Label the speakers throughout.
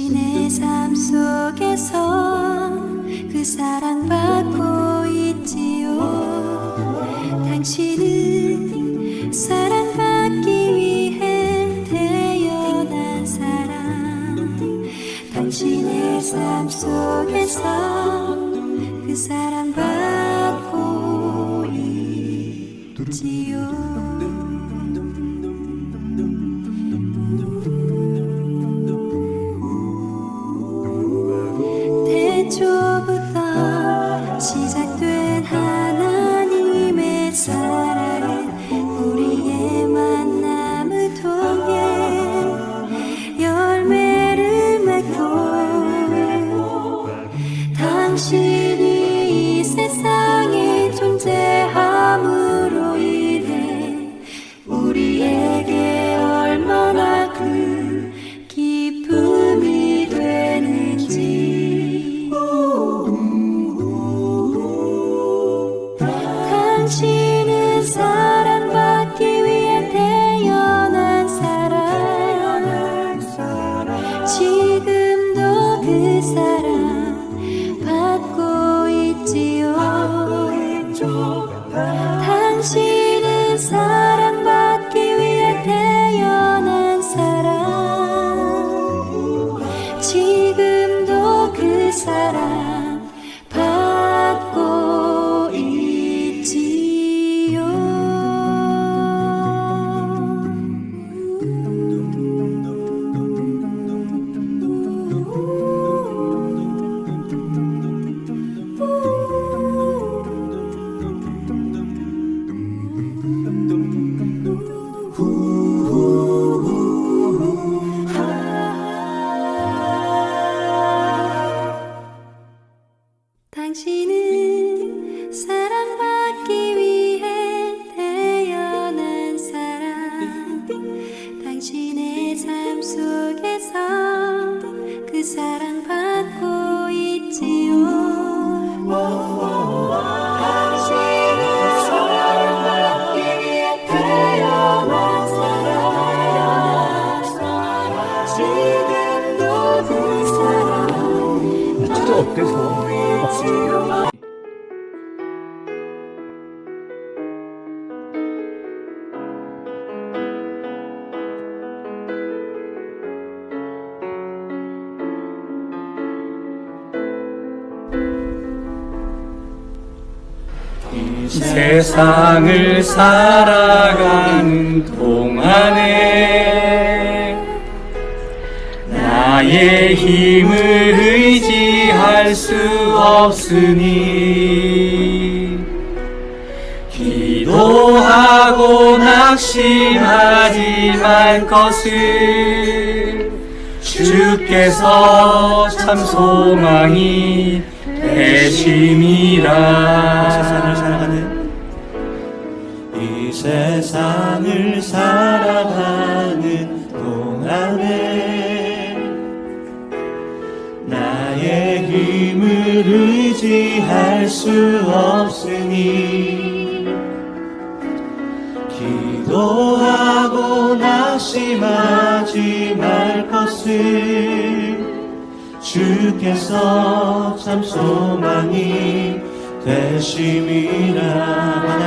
Speaker 1: 당신의 삶 속에서 그 사랑받고 있지요. 당신은 사랑받기 위해 태어난 사람. 당신의 삶 속에서 그 사랑받고 있지요. 태초부터 시작된 하나님의 사랑은 우리의 만남을 통해 열매를 맺고 당신이 이 세상에 존재함으로 인해 우리에게 얼마나 큰 기쁨이 되는지. 당신은 사랑받기 위해 태어난 사람. 지금도 그 사랑 받고 있지요. 당신은 사랑받기 위해 태어난 사람. 지금도 그 사랑 받고 있지요. 당신은 사랑받기 위해 태어난 사람. 당신의 삶 속에서 그 사랑받고 있지요. 당신은 사랑받기 위해 태어난 사람. 지금도 그 사랑
Speaker 2: 진짜 어때서?
Speaker 3: 이 세상을 살아가는 동안에 나의 힘을 의지할 수 없으니 기도하고 낙심하지 말 것을 주께서 참 소망이 되심이라.
Speaker 4: 이 세상을 살아가는 동안에 나의 힘을 의지할 수 없으니 기도하고 낙심하지 말 것을 주께서 참 소망이 되심이라.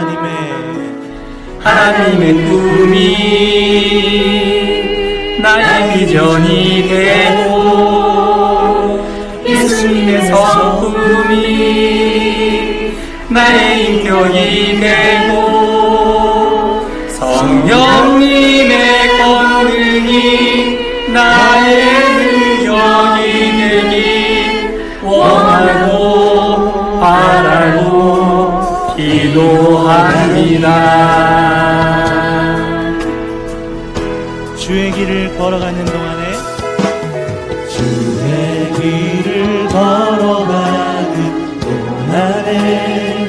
Speaker 3: 하나님의 꿈이 나의 비전이 되고 예수님의 성품이 나의 인격이 되고 성령님의 권능이 나의 능력이 되길 원하고 바라고 기도합니다.
Speaker 4: 주의 길을 걸어가는 동안에 주의 길을 걸어가는 동안에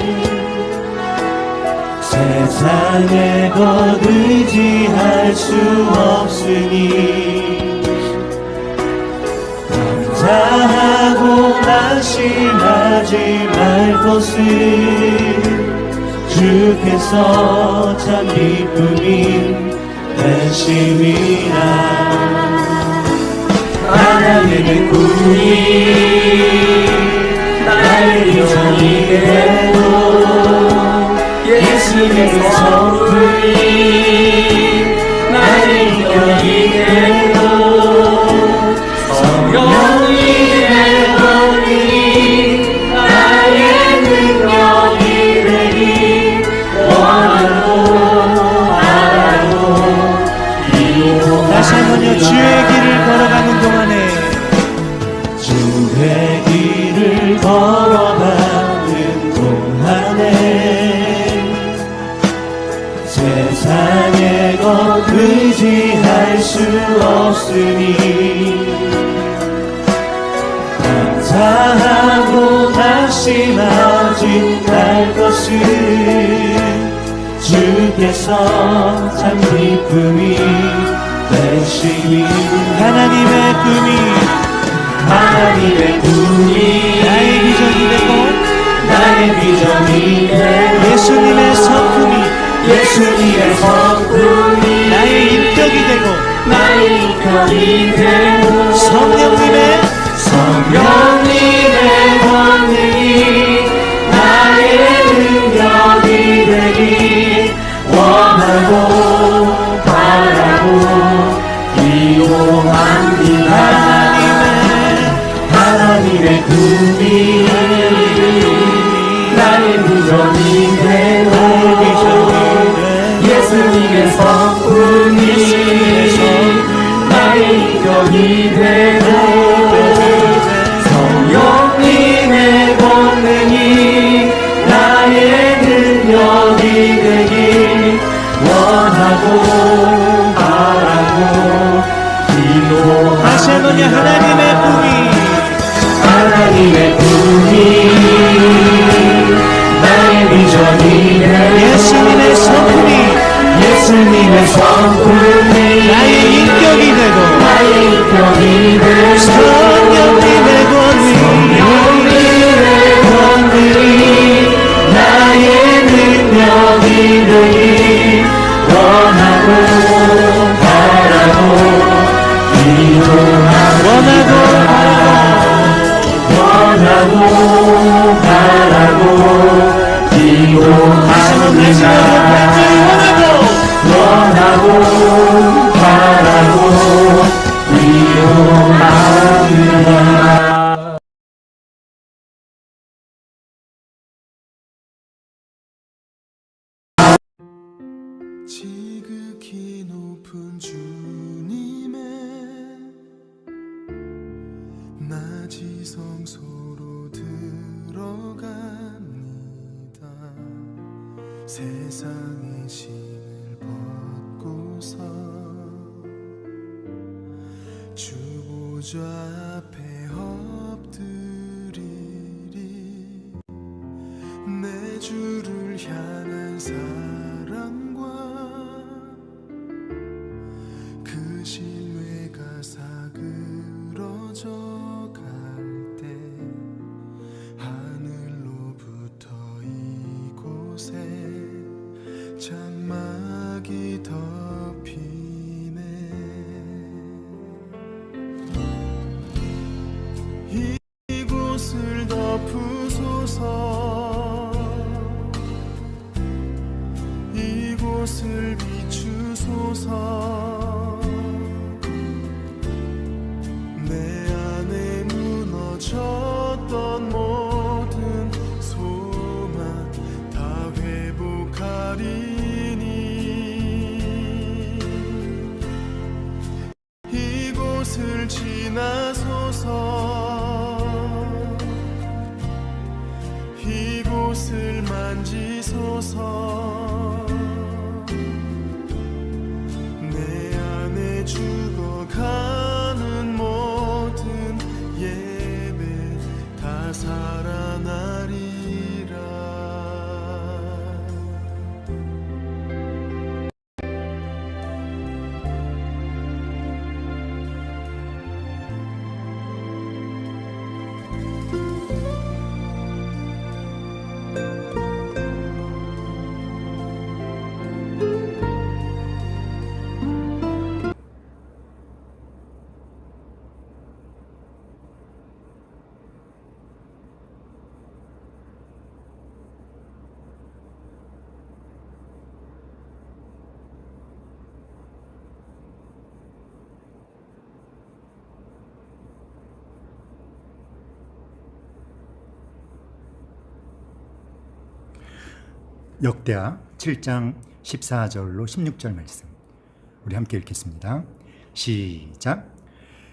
Speaker 4: 세상에 곧 의지할 수 없으니 감사하고 낙심하지 말 것을 주께서 참 기쁨인 되심이라. 하나님의
Speaker 3: 하나님의 꿈이 나의 비전이 되고 예수님의 성품이 나의 인격이 되고 성령님의 권능이 나의 능력이 되기 원하고 바라고
Speaker 4: 다시 한번요. 주의 길을 걸어가는 동안에 주의 길을 걸어가는 동안에 세상의 것 의지할 수 없으니 감사하고 낙심하지 말 것을 주께서 참 기쁨이 되시니 하나님의 꿈이 나의 비전이 되고 예수님의 성품이 나의 인격이 되고 성령님의
Speaker 3: 권능이 나의 능력이 되기 원하고 바라고 기도합니다. 하나님의 꿈이 나의 비전이 되고 예수님의 성품이 나의 인격이 되고 성령님의 권능이 나의 능력이 되기 원하고 바라고 기도합니다.
Speaker 4: 다시 한번요.
Speaker 3: 하나님의 꿈이 나의 비전이 되고 예수님의 성품이
Speaker 4: 나의 인격이 되고 성령님의
Speaker 3: 권능이 나의 능력이 되기 원하고 바라고 기도합니다. 원하고 바라고 기도합니다. 원하고 바라고 기도합니다.
Speaker 5: 지극히 높은 주님의 낮이 성소로 들어갑니다. 세상의 신을 벗고서 주 보좌 앞에 엎드리리. 내 주를 향한 사랑과 그 신뢰가 사그러져 갈 때 하늘로부터 이곳에 장막이 덮이네. 이곳을 덮으소서. 이곳을 비추소서. 내 안에 무너졌던 모든 소망 다 회복하리니. 이곳을 지나소서. 이곳을 만지소서. 내 안에 죽어가는 모든 예배 다 살아나리라.
Speaker 2: 역대하 7장 14절로 16절 말씀 우리 함께 읽겠습니다. 시작.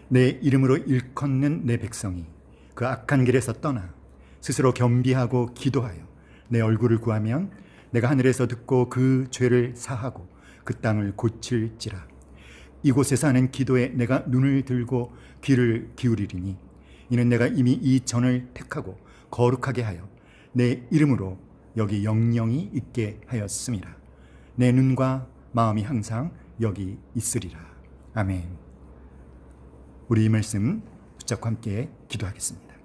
Speaker 2: 내 이름으로 일컫는 내 백성이 그 악한 길에서 떠나 스스로 겸비하고 기도하여 내 얼굴을 구하면 내가 하늘에서 듣고 그 죄를 사하고 그 땅을 고칠지라. 이곳에서 하는 기도에 내가 눈을 들고 귀를 기울이리니 이는 내가 이미 이 전을 택하고 거룩하게 하여 내 이름으로 여기 영영이 있게 하였음이라. 내 눈과 마음이 항상 여기 있으리라. 아멘. 우리 이 말씀 붙잡고 함께 기도하겠습니다.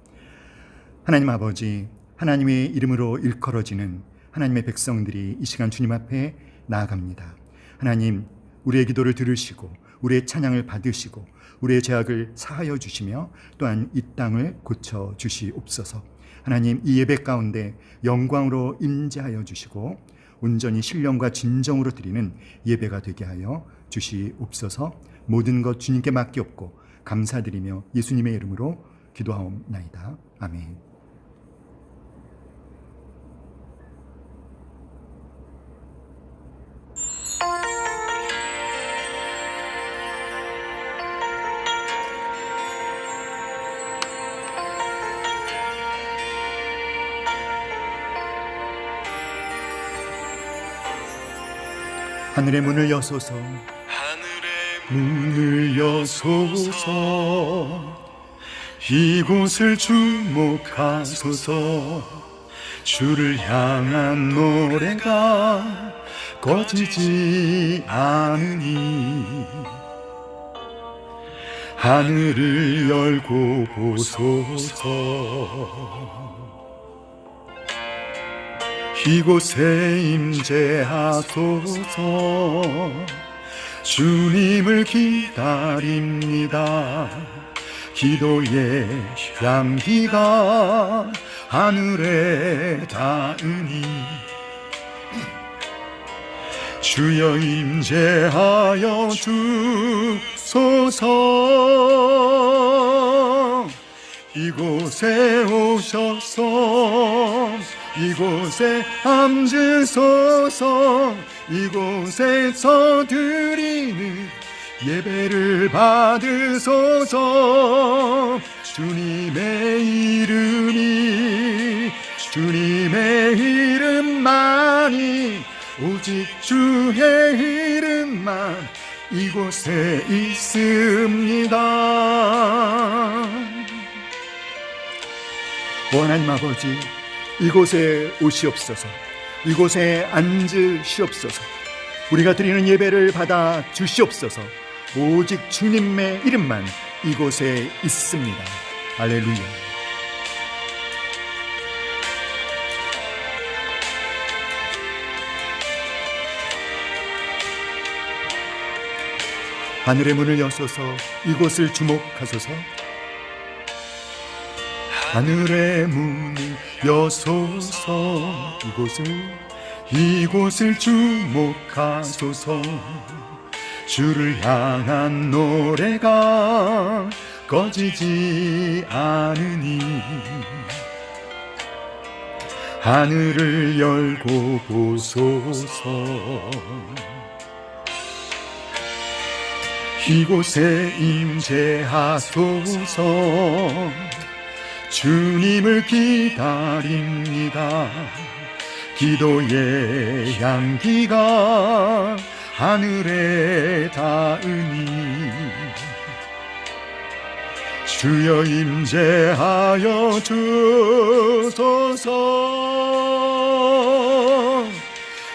Speaker 2: 하나님 아버지, 하나님의 이름으로 일컬어지는 하나님의 백성들이 이 시간 주님 앞에 나아갑니다. 하나님, 우리의 기도를 들으시고 우리의 찬양을 받으시고 우리의 죄악을 사하여 주시며 또한 이 땅을 고쳐 주시옵소서. 하나님, 이 예배 가운데 영광으로 임재하여 주시고 온전히 신령과 진정으로 드리는 예배가 되게 하여 주시옵소서. 모든 것 주님께 맡기옵고 감사드리며 예수님의 이름으로 기도하옵나이다. 아멘. 하늘의 문을 여소서, 문을 여소서, 이곳을 주목하소서. 주를 향한 노래가 꺼지지 않으니 하늘을 열고 보소서. 이곳에 임재하소서. 주님을 기다립니다. 기도의 향기가 하늘에 닿으니 주여 임재하여 주소서. 이곳에 오셔서 이곳에 앉으소서. 이곳에서 드리는 예배를 받으소서. 주님의 이름만이 오직 주의 이름만 이곳에 있습니다. 하나님 아버지, 이곳에 오시옵소서. 이곳에 앉으시옵소서. 우리가 드리는 예배를 받아 주시옵소서. 오직 주님의 이름만 이곳에 있습니다. 할렐루야. 하늘의 문을 여소서. 이곳을 주목하소서. 하늘의 문을 여소서. 이곳을 주목하소서. 주를 향한 노래가 꺼지지 않으니 하늘을 열고 보소서. 이곳에 임재하소서. 주님을 기다립니다. 기도의 향기가 하늘에 닿으니 주여 임재하여 주소서.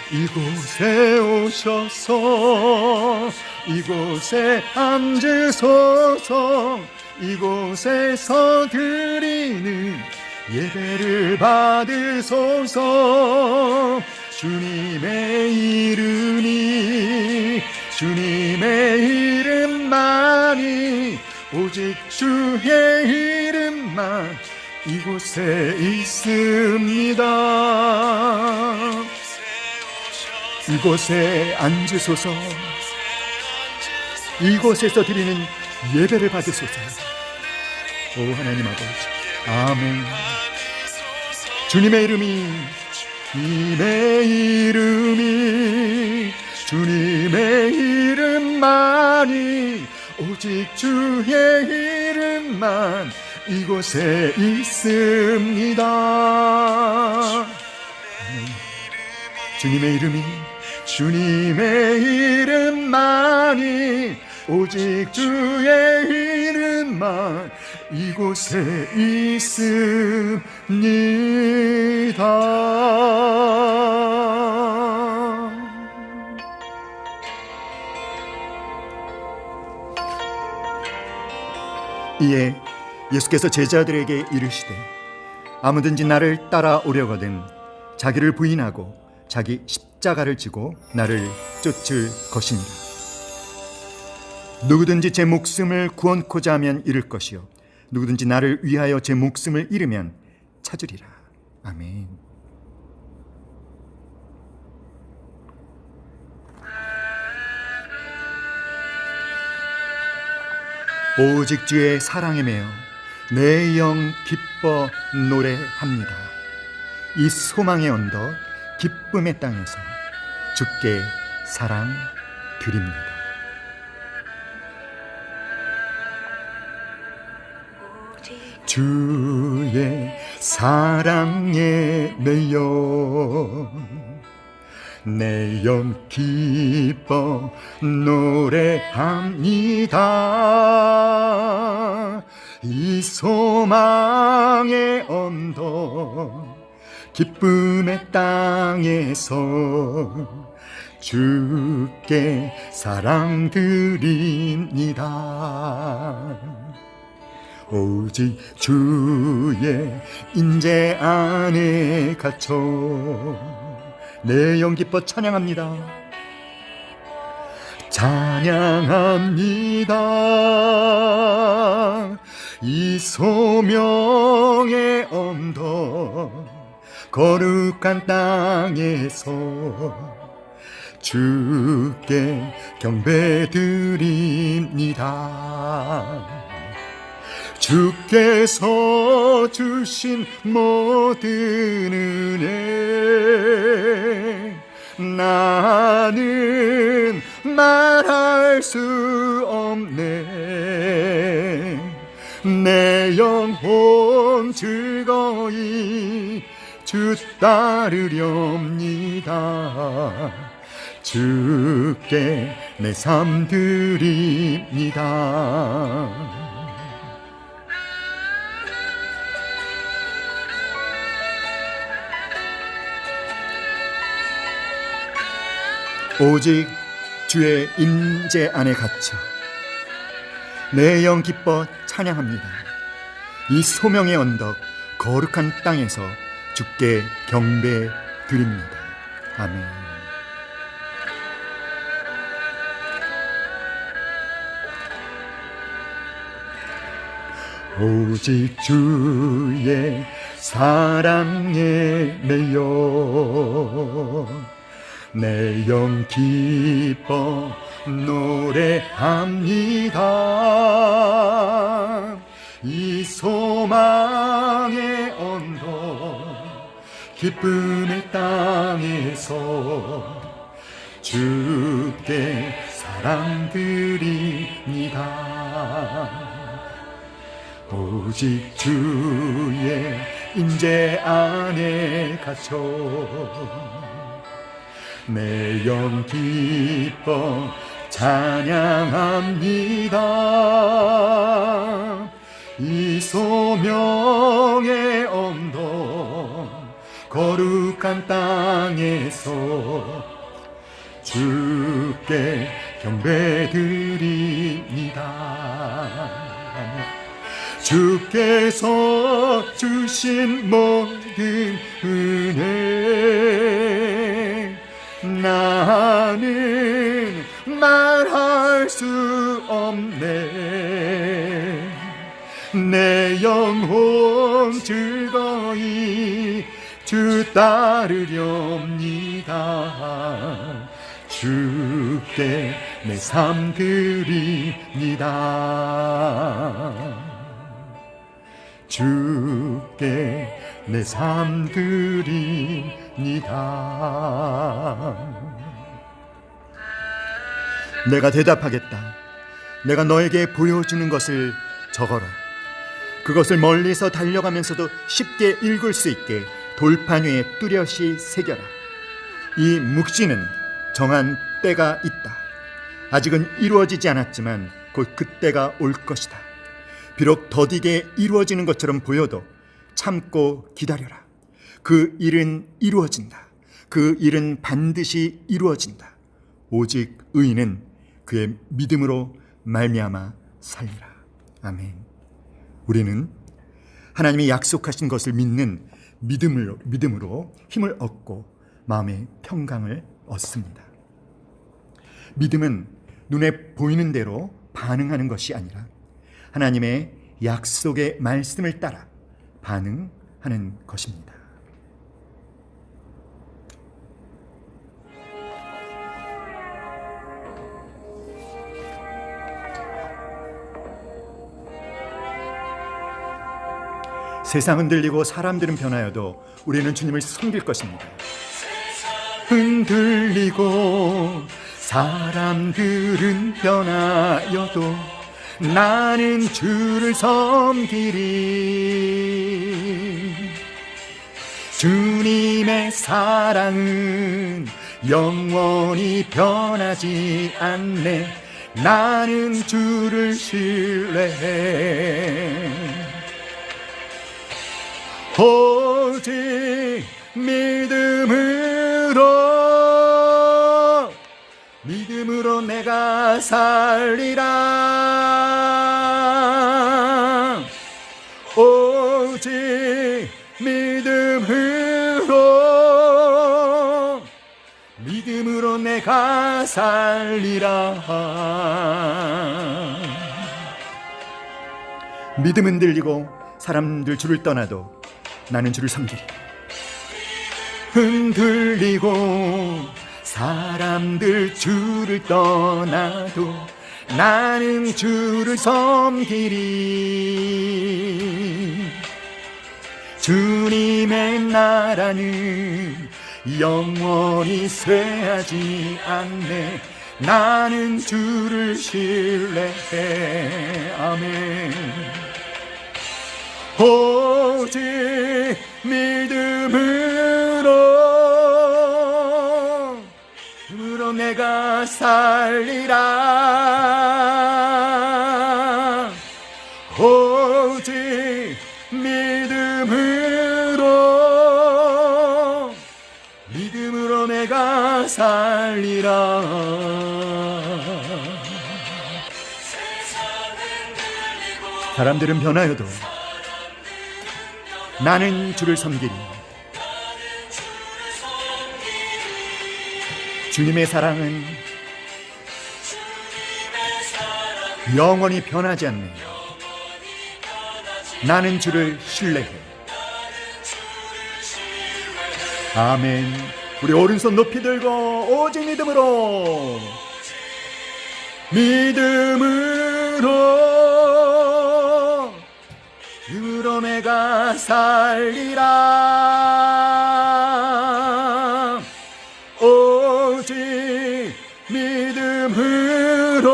Speaker 2: 이곳에 오셔서 이곳에 앉으소서. 이곳에서 드리는 예배를 받으소서. 주님의 이름만이 오직 주의 이름만 이곳에 있습니다. 이곳에 앉으소서. 이곳에서 드리는 예배를 받으소서. 오 하나님 아버지, 아멘. 주님의 이름이 주님의 이름이 주님의 이름만이 오직 주의 이름만 이곳에 있습니다. 주님의 이름이 주님의 이름만이 오직 주의 이름만 이곳에 있습니다. 이에 예수께서 제자들에게 이르시되 아무든지 나를 따라오려거든 자기를 부인하고 자기 십자가를 지고 나를 쫓을 것이니라. 누구든지 제 목숨을 구원코자 하면 잃을 것이요 누구든지 나를 위하여 제 목숨을 잃으면 찾으리라. 아멘. 오직 주의 사랑에 매여 내 영 기뻐 노래합니다. 이 소망의 언덕 기쁨의 땅에서 주께 사랑 드립니다. 주의 사랑에 매여 내 영 기뻐 노래합니다. 이 소망의 언덕 기쁨의 땅에서 주께 사랑 드립니다. 오직 주의 인재 안에 갇혀 내 영 기뻐 찬양합니다. 찬양합니다. 이 소명의 언덕 거룩한 땅에서 주께 경배드립니다. 주께서 주신 모든 은혜 나는 말할 수 없네. 내 영혼 즐거이 주 따르렵니다. 주께 내 삶 드립니다. 오직 주의 임재 안에 갇혀 내 영 기뻐 찬양합니다. 이 소명의 언덕 거룩한 땅에서 주께 경배 드립니다. 아멘. 오직 주의 사랑에 매여 내 영 기뻐 노래합니다. 이 소망의 언덕 기쁨의 땅에서 주께 사랑 드립니다. 오직 주의 임재 안에 갇혀 내 영 기뻐 찬양합니다. 이 소명의 언덕 거룩한 땅에서 주께 경배드립니다. 주께서 주신 모든 은혜 나는 말할 수 없네. 내 영혼 즐거이 주 따르렵니다. 주께 내 삶 드립니다. 주께 내 삶 드립니다. 내가 대답하겠다. 내가 너에게 보여주는 것을 적어라. 그것을 멀리서 달려가면서도 쉽게 읽을 수 있게 돌판 위에 뚜렷이 새겨라. 이 묵시는 정한 때가 있다. 아직은 이루어지지 않았지만 곧 그때가 올 것이다. 비록 더디게 이루어지는 것처럼 보여도 참고 기다려라. 그 일은 이루어진다. 그 일은 반드시 이루어진다. 오직 의인은 그의 믿음으로 말미암아 살리라. 아멘. 우리는 하나님이 약속하신 것을 믿는 믿음으로 힘을 얻고 마음의 평강을 얻습니다. 믿음은 눈에 보이는 대로 반응하는 것이 아니라 하나님의 약속의 말씀을 따라 반응하는 것입니다. 세상은 흔들리고 사람들은 변하여도 우리는 주님을 섬길 것입니다. 흔들리고 사람들은 변하여도 나는 주를 섬기리. 주님의 사랑은 영원히 변하지 않네. 나는 주를 신뢰해. 오직 믿음으로 내가 살리라. 오직 믿음으로 내가 살리라. 믿음은 흔들리고 사람들 주를 떠나도 나는 주를 섬기리. 흔들리고 사람들 주를 떠나도 나는 주를 섬기리. 주님의 나라는 영원히 쇠하지 않네. 나는 주를 신뢰해. 아멘. 오직 믿음으로 내가 살리라. 오직 믿음으로 내가 살리라. 사람들은 변하여도 나는 주를 섬기리. 주님의 사랑은 영원히 변하지 않네. 나는 주를 신뢰해. 아멘. 우리 오른손 높이 들고 오직 믿음으로 내가 살리라. 오직 믿음으로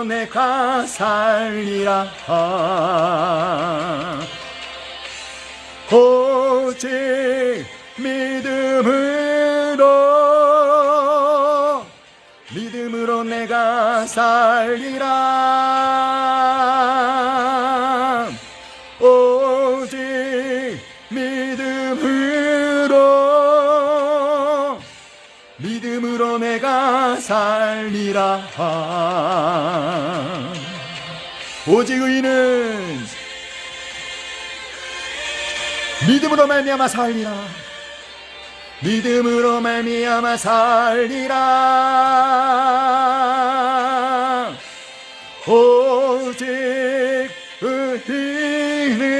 Speaker 2: 내가 살리라. 오직 믿음으로 내가 살리라. 오직 믿음으로 내가 살리라. 오직 의인은 믿음으로 말미암아 살리라. 믿음으로 말미암아 살리라. 오직 의인은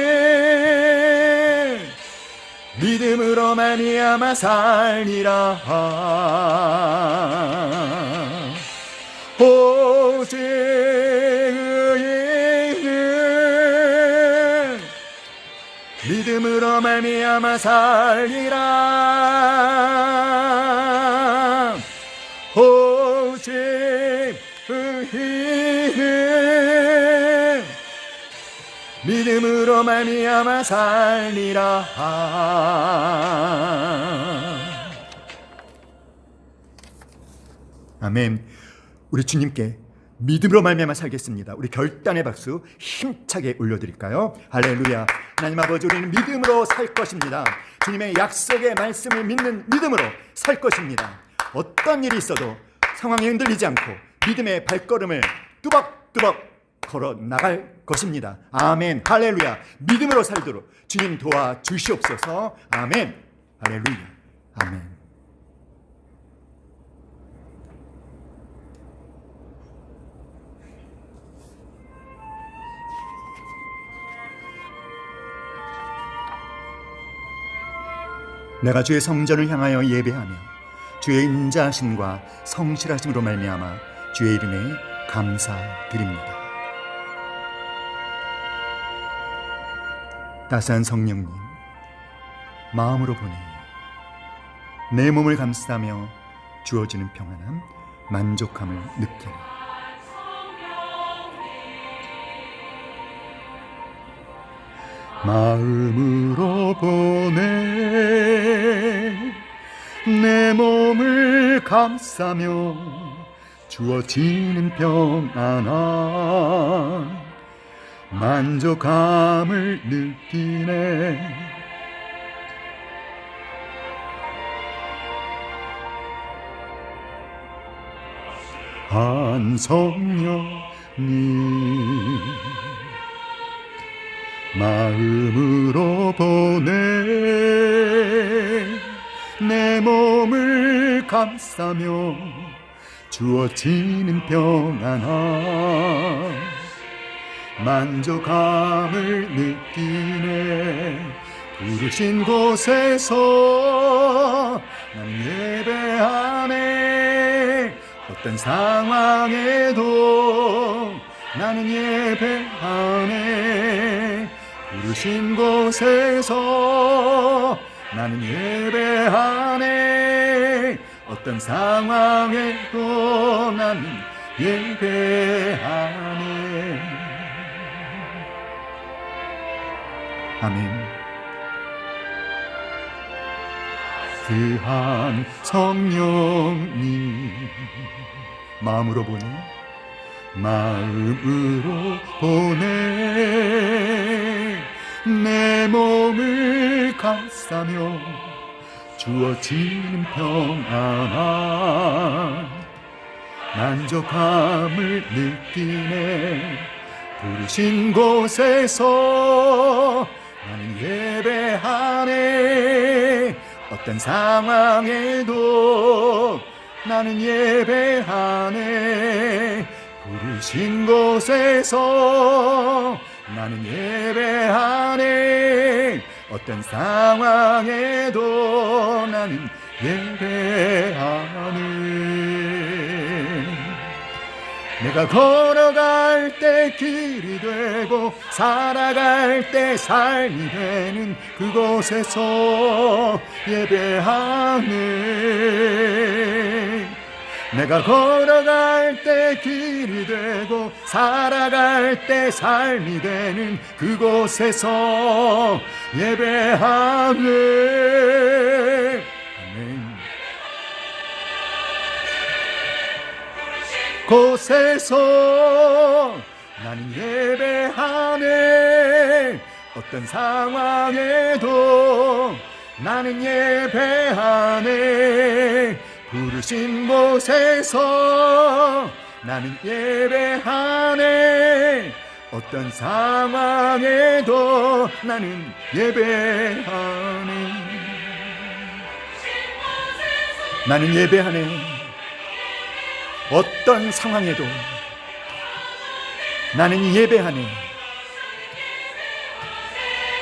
Speaker 2: 믿음으로 말미암아 살리라. 오직 의인은 믿음으로 말미암아 살리라. 오직 의인은 믿음으로 말미암아 살리라. 아멘. 우리 주님께 믿음으로 말미암아 살겠습니다. 우리 결단의 박수 힘차게 올려드릴까요? 할렐루야. 하나님 아버지, 우리는 믿음으로 살 것입니다. 주님의 약속의 말씀을 믿는 믿음으로 살 것입니다. 어떤 일이 있어도 상황에 흔들리지 않고 믿음의 발걸음을 뚜벅뚜벅 걸어 나갈 것입니다. 아멘. 할렐루야. 믿음으로 살도록 주님 도와주시옵소서. 아멘. 할렐루야. 아멘. 내가 주의 성전을 향하여 예배하며 주의 인자하심과 성실하심으로 말미암아 주의 이름에 감사드립니다. 따스한 성령님, 마음으로 보내 내 몸을 감싸며 주어지는 평안함, 만족함을 느끼라. 마음으로 보내 내 몸을 감싸며 주어지는 평안함, 만족함을 느끼네. 한 성령님, 마음으로 보내 내 몸을 감싸며 주어지는 평안함, 만족함을 느끼네. 부르신 곳에서 나는 예배하네. 어떤 상황에도 나는 예배하네. 부르신 곳에서 나는 예배하네. 어떤 상황에도 나는 예배하네. 아멘. 귀한 성령님, 마음으로 보내 마음으로 보내 내 몸을 감싸며 주어지는 평안함, 만족함을 느끼네. 부르신 곳에서 나는 예배하네. 어떤 상황에도 나는 예배하네. 부르신 곳에서 나는 예배하네. 어떤 상황에도 나는 예배하네. 내가 걸어갈 때 길이 되고 살아갈 때 삶이 되는 그곳에서 예배하네. 내가 걸어갈 때 길이 되고 살아갈 때 삶이 되는 그곳에서 예배하네. 아멘. 곳에서 나는 예배하네. 어떤 상황에도 나는 예배하네. 부르신 곳에서 나는 예배하네. 어떤 상황에도 나는 예배하네. 나는 예배하네. 어떤 상황에도 나는 예배하네.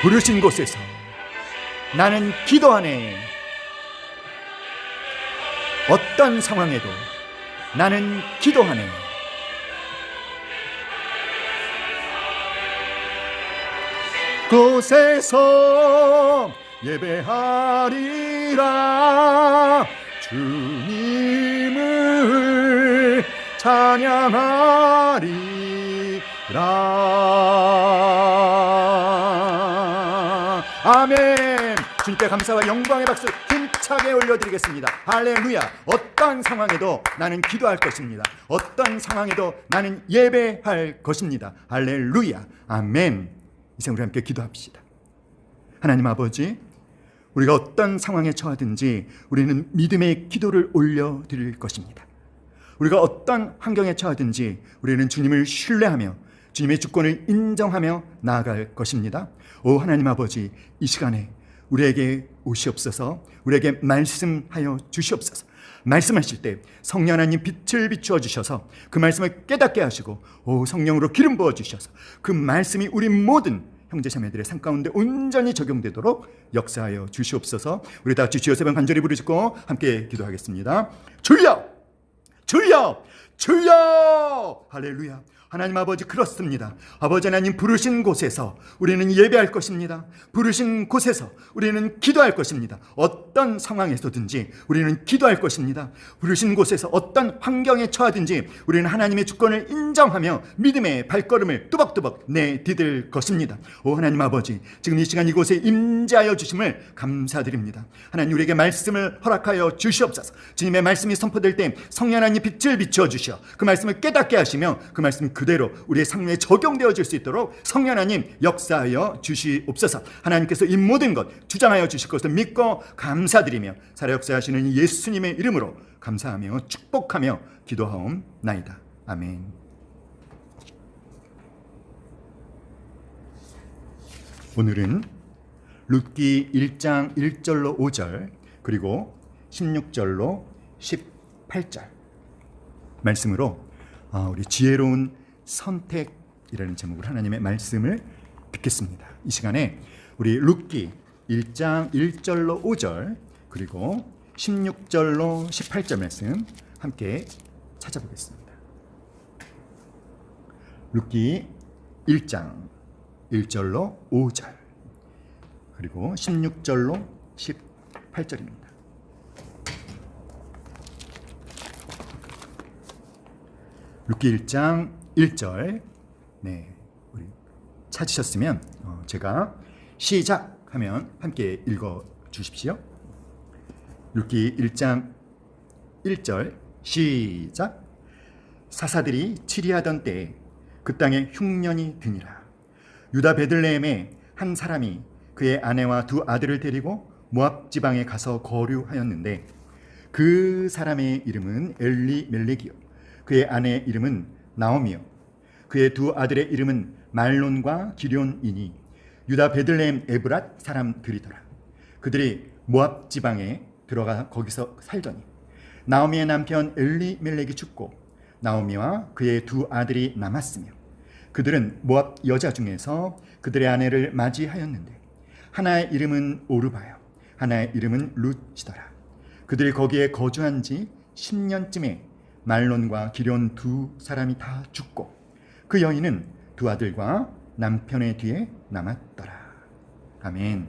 Speaker 2: 부르신 곳에서 나는 기도하네. 어떤 상황에도 나는 기도하네. 곳에서 예배하리라. 주님을 찬양하리라. 아멘. 주님께 감사와 영광의 박수 힘차게 올려드리겠습니다. 할렐루야. 어떤 상황에도 나는 기도할 것입니다. 어떤 상황에도 나는 예배할 것입니다. 할렐루야. 아멘. 이제 우리 함께 기도합시다. 하나님 아버지, 우리가 어떤 상황에 처하든지 우리는 믿음의 기도를 올려드릴 것입니다. 우리가 어떤 환경에 처하든지 우리는 주님을 신뢰하며 주님의 주권을 인정하며 나아갈 것입니다. 오 하나님 아버지, 이 시간에 우리에게 오시옵소서. 우리에게 말씀하여 주시옵소서. 말씀하실 때 성령 하나님 빛을 비추어 주셔서 그 말씀을 깨닫게 하시고, 오 성령으로 기름 부어 주셔서 그 말씀이 우리 모든 형제자매들의 삶 가운데 온전히 적용되도록 역사하여 주시옵소서. 우리 다 같이 주여 세 번 간절히 부르짖고 함께 기도하겠습니다. 주여, 주여, 주여. 할렐루야. 하나님 아버지, 그렇습니다. 아버지 하나님, 부르신 곳에서 우리는 예배할 것입니다. 부르신 곳에서 우리는 기도할 것입니다. 어떤 상황에서든지 우리는 기도할 것입니다. 부르신 곳에서 어떤 환경에 처하든지 우리는 하나님의 주권을 인정하며 믿음의 발걸음을 뚜벅뚜벅 내디딜 것입니다. 오 하나님 아버지, 지금 이 시간 이곳에 임재하여 주심을 감사드립니다. 하나님, 우리에게 말씀을 허락하여 주시옵소서. 주님의 말씀이 선포될 때 성령 하나님 빛을 비추어 주시어 그 말씀을 깨닫게 하시며 그 말씀 그대로 우리의 삶에 적용되어질 수 있도록 성령 하나님 역사하여 주시옵소서. 하나님께서 이 모든 것 주장하여 주실 것을 믿고 감사드리며 살아 역사하시는 예수님의 이름으로 감사하며 축복하며 기도하옵나이다. 아멘. 오늘은 룻기 1장 1절로 5절 그리고 16절로 18절 말씀으로 우리 지혜로운 선택이라는 제목으로 하나님의 말씀을 듣겠습니다. 이 시간에 우리 룻기 1장 1절로 5절 그리고 16절로 18절 말씀 함께 찾아보겠습니다. 룻기 1장 1절로 5절 그리고 16절로 18절입니다. 룻기 1장 1절 네, 우리 찾으셨으면 제가 시작하면 함께 읽어 주십시오. 룻기 1장 1절 시작. 사사들이 치리하던 때에 그 땅에 흉년이 드니라. 유다 베들레헴에 한 사람이 그의 아내와 두 아들을 데리고 모압 지방에 가서 거류하였는데 그 사람의 이름은 엘리멜렉이요 그의 아내의 이름은 나오미요 그의 두 아들의 이름은 말론과 기럨이니 유다 베들레헴 에브랏 사람들이더라. 그들이 모압 지방에 들어가 거기서 살더니 나오미의 남편 엘리멜렉이 죽고 나오미와 그의 두 아들이 남았으며 그들은 모압 여자 중에서 그들의 아내를 맞이하였는데 하나의 이름은 오르바요 하나의 이름은 룻이더라. 그들이 거기에 거주한 지 10년쯤에 말론과 기럨 두 사람이 다 죽고 그 여인은 두 아들과 남편의 뒤에 남았더라. 아멘.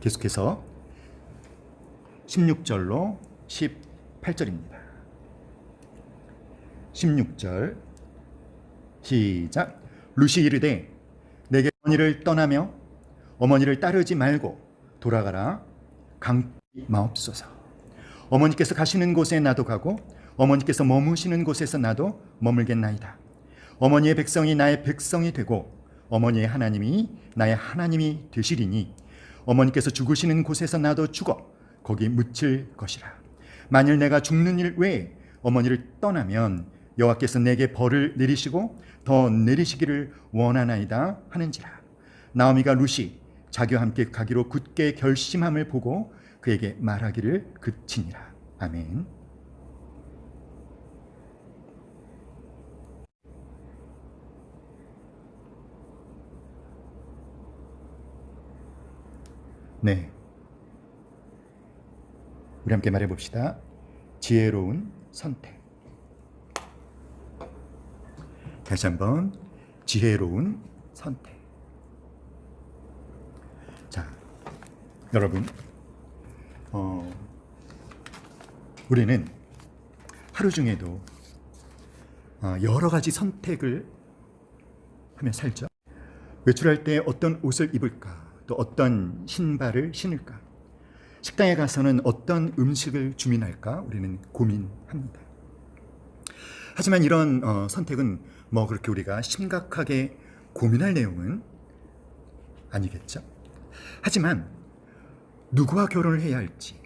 Speaker 2: 계속해서 16절로 18절입니다. 16절 시작. 룻이 이르되 내게 어머니를 떠나며 어머니를 따르지 말고 돌아가라. 강치 마옵소서. 어머니께서 가시는 곳에 나도 가고 어머니께서 머무시는 곳에서 나도 머물겠나이다. 어머니의 백성이 나의 백성이 되고 어머니의 하나님이 나의 하나님이 되시리니 어머니께서 죽으시는 곳에서 나도 죽어 거기 묻힐 것이라. 만일 내가 죽는 일 외에 어머니를 떠나면 여호와께서 내게 벌을 내리시고 더 내리시기를 원하나이다 하는지라. 나오미가 룻이 자기와 함께 가기로 굳게 결심함을 보고 그에게 말하기를 그치니라. 아멘. 네, 우리 함께 말해봅시다. 지혜로운 선택. 다시 한번 지혜로운 선택. 여러분, 우리는 하루 중에도 여러 가지 선택을 하며 살죠. 외출할 때 어떤 옷을 입을까, 또 어떤 신발을 신을까, 식당에 가서는 어떤 음식을 주문할까 우리는 고민합니다. 하지만 이런 선택은 뭐 그렇게 우리가 심각하게 고민할 내용은 아니겠죠. 하지만 누구와 결혼을 해야 할지,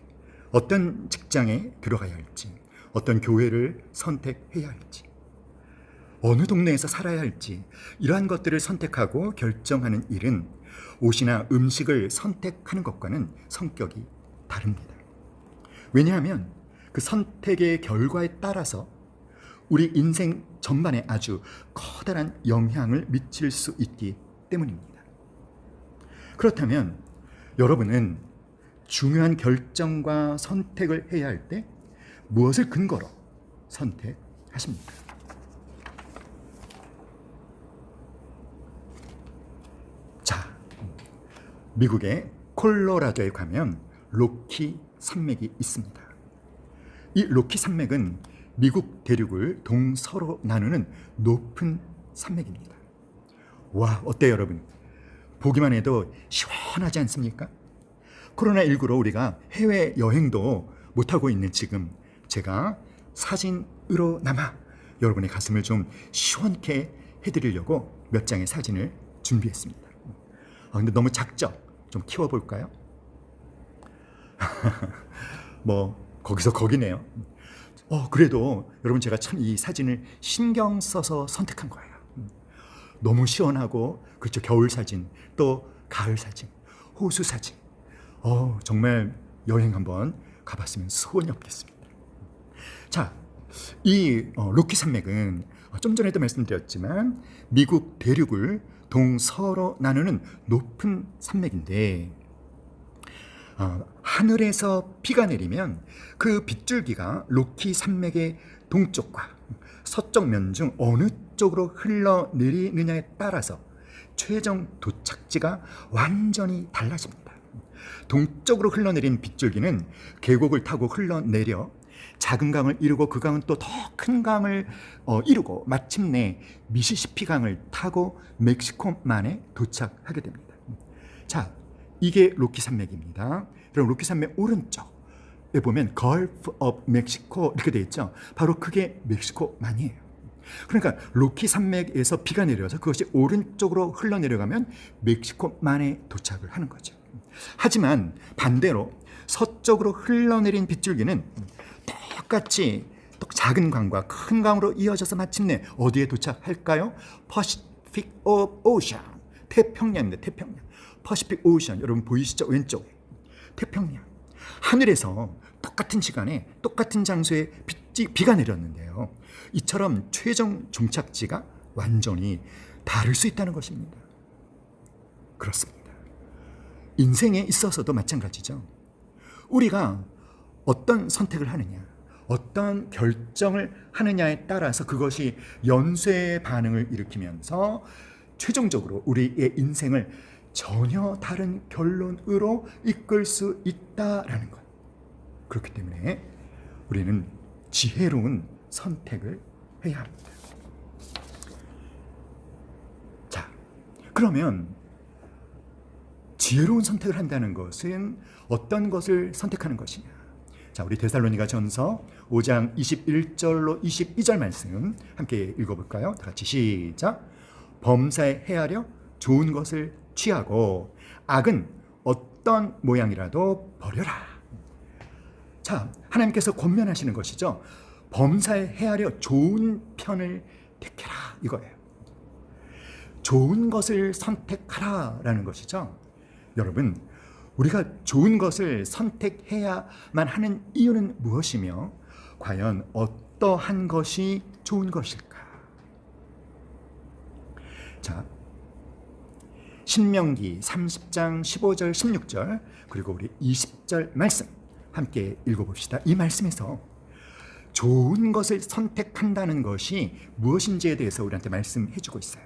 Speaker 2: 어떤 직장에 들어가야 할지, 어떤 교회를 선택해야 할지, 어느 동네에서 살아야 할지, 이러한 것들을 선택하고 결정하는 일은 옷이나 음식을 선택하는 것과는 성격이 다릅니다. 왜냐하면 그 선택의 결과에 따라서 우리 인생 전반에 아주 커다란 영향을 미칠 수 있기 때문입니다. 그렇다면 여러분은 중요한 결정과 선택을 해야 할 때 무엇을 근거로 선택하십니까? 자, 미국의 콜로라도에 가면 로키 산맥이 있습니다. 이 로키 산맥은 미국 대륙을 동서로 나누는 높은 산맥입니다. 와, 어때요 여러분? 보기만 해도 시원하지 않습니까? 코로나19로 우리가 해외여행도 못하고 있는 지금 제가 사진으로나마 여러분의 가슴을 좀 시원케 해드리려고 몇 장의 사진을 준비했습니다. 근데 너무 작죠? 좀 키워볼까요? 뭐 거기서 거기네요. 그래도 여러분 제가 참 이 사진을 신경 써서 선택한 거예요. 너무 시원하고, 그렇죠, 겨울 사진, 또 가을 사진, 호수 사진. 정말 여행 한번 가봤으면 소원이 없겠습니다. 자, 이 로키 산맥은 좀 전에도 말씀드렸지만 미국 대륙을 동서로 나누는 높은 산맥인데, 하늘에서 비가 내리면 그 빗줄기가 로키 산맥의 동쪽과 서쪽 면 중 어느 쪽으로 흘러내리느냐에 따라서 최종 도착지가 완전히 달라집니다. 동쪽으로 흘러내린 빗줄기는 계곡을 타고 흘러내려 작은 강을 이루고 그 강은 또 더 큰 강을 이루고 마침내 미시시피 강을 타고 멕시코만에 도착하게 됩니다. 자, 이게 로키 산맥입니다. 그럼 로키 산맥 오른쪽에 보면 Gulf of Mexico 이렇게 되어 있죠. 바로 그게 멕시코만이에요. 그러니까 로키 산맥에서 비가 내려서 그것이 오른쪽으로 흘러내려가면 멕시코만에 도착을 하는 거죠. 하지만 반대로 서쪽으로 흘러내린 빗줄기는 똑같이 또 작은 강과 큰 강으로 이어져서 마침내 어디에 도착할까요? Pacific Ocean, 태평양입니다. 태평양. Pacific Ocean, 여러분 보이시죠? 왼쪽에 태평양. 하늘에서 똑같은 시간에 똑같은 장소에 비가 내렸는데요, 이처럼 최종 종착지가 완전히 다를 수 있다는 것입니다. 그렇습니다. 인생에 있어서도 마찬가지죠. 우리가 어떤 선택을 하느냐, 어떤 결정을 하느냐에 따라서 그것이 연쇄 반응을 일으키면서 최종적으로 우리의 인생을 전혀 다른 결론으로 이끌 수 있다라는 것. 그렇기 때문에 우리는 지혜로운 선택을 해야 합니다. 자, 그러면 지혜로운 선택을 한다는 것은 어떤 것을 선택하는 것이냐? 자, 우리 데살로니가 전서 5장 21절로 22절 말씀 함께 읽어볼까요? 다 같이 시작. 범사에 헤아려 좋은 것을 취하고 악은 어떤 모양이라도 버려라. 자, 하나님께서 권면하시는 것이죠. 범사에 헤아려 좋은 편을 택해라, 이거예요. 좋은 것을 선택하라라는 것이죠. 여러분, 우리가 좋은 것을 선택해야만 하는 이유는 무엇이며 과연 어떠한 것이 좋은 것일까? 자, 신명기 30장 15절 16절 그리고 우리 20절 말씀 함께 읽어봅시다. 이 말씀에서 좋은 것을 선택한다는 것이 무엇인지에 대해서 우리한테 말씀해 주고 있어요.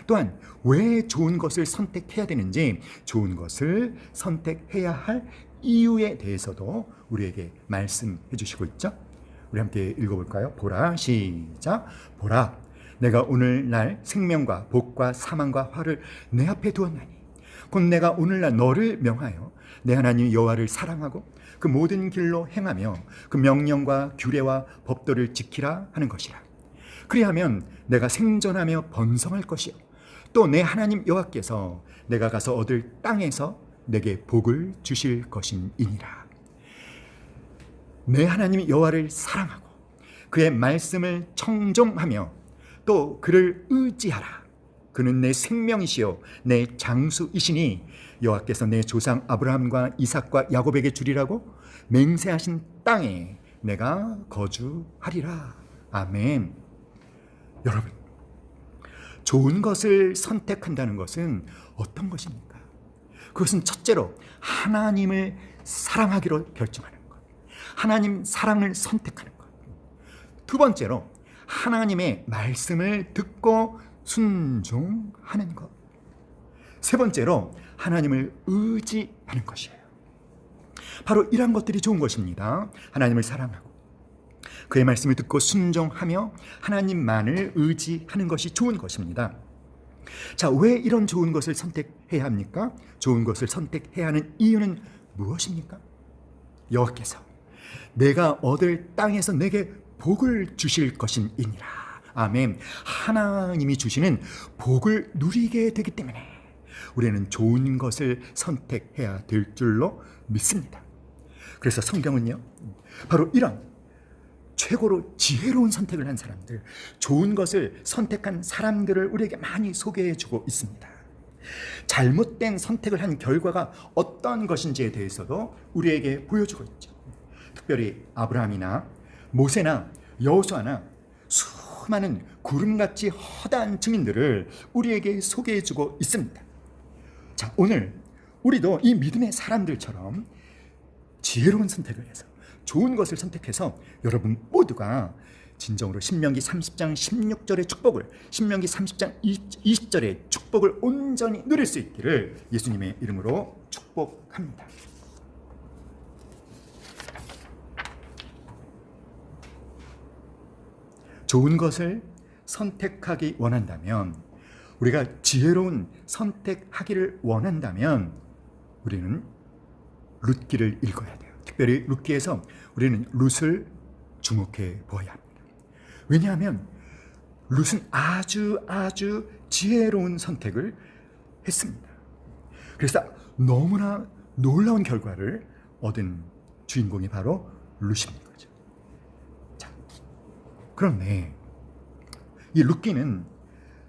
Speaker 2: 또한 왜 좋은 것을 선택해야 되는지, 좋은 것을 선택해야 할 이유에 대해서도 우리에게 말씀해 주시고 있죠. 우리 함께 읽어볼까요? 보라, 시작. 보라, 내가 오늘날 생명과 복과 사망과 화를 내 앞에 두었나니 곧 내가 오늘날 너를 명하여 내 하나님 여호와를 사랑하고 그 모든 길로 행하며 그 명령과 규례와 법도를 지키라 하는 것이라. 그리하면 내가 생존하며 번성할 것이요 또 내 하나님 여호와께서 내가 가서 얻을 땅에서 내게 복을 주실 것이니라. 내 하나님 여호와를 사랑하고 그의 말씀을 청종하며 또 그를 의지하라. 그는 내 생명이시요 내 장수이시니 여호와께서 내 조상 아브라함과 이삭과 야곱에게 주리라고 맹세하신 땅에 내가 거주하리라. 아멘. 여러분, 좋은 것을 선택한다는 것은 어떤 것입니까? 그것은 첫째로 하나님을 사랑하기로 결정하는 것, 하나님 사랑을 선택하는 것. 두 번째로 하나님의 말씀을 듣고 순종하는 것. 세 번째로 하나님을 의지하는 것이에요. 바로 이러한 것들이 좋은 것입니다. 하나님을 사랑하고 그의 말씀을 듣고 순종하며 하나님만을 의지하는 것이 좋은 것입니다. 자, 왜 이런 좋은 것을 선택해야 합니까? 좋은 것을 선택해야 하는 이유는 무엇입니까? 여호와께서 내가 얻을 땅에서 내게 복을 주실 것이니라. 아멘. 하나님이 주시는 복을 누리게 되기 때문에 우리는 좋은 것을 선택해야 될 줄로 믿습니다. 그래서 성경은요, 바로 이런 최고로 지혜로운 선택을 한 사람들, 좋은 것을 선택한 사람들을 우리에게 많이 소개해주고 있습니다. 잘못된 선택을 한 결과가 어떤 것인지에 대해서도 우리에게 보여주고 있죠. 특별히 아브라함이나 모세나 여호수아나 수많은 구름같이 허다한 증인들을 우리에게 소개해주고 있습니다. 자, 오늘 우리도 이 믿음의 사람들처럼 지혜로운 선택을 해서 좋은 것을 선택해서 여러분 모두가 진정으로 신명기 30장 16절의 축복을, 신명기 30장 20절의 축복을 온전히 누릴 수 있기를 예수님의 이름으로 축복합니다. 좋은 것을 선택하기 원한다면, 우리가 지혜로운 선택하기를 원한다면 우리는 룻기를 읽어야 돼요. 특별히 룻기에서 우리는 룻을 주목해 보아야 합니다. 왜냐하면 룻은 아주 지혜로운 선택을 했습니다. 그래서 너무나 놀라운 결과를 얻은 주인공이 바로 룻입니다. 자, 그런데 이 룻기는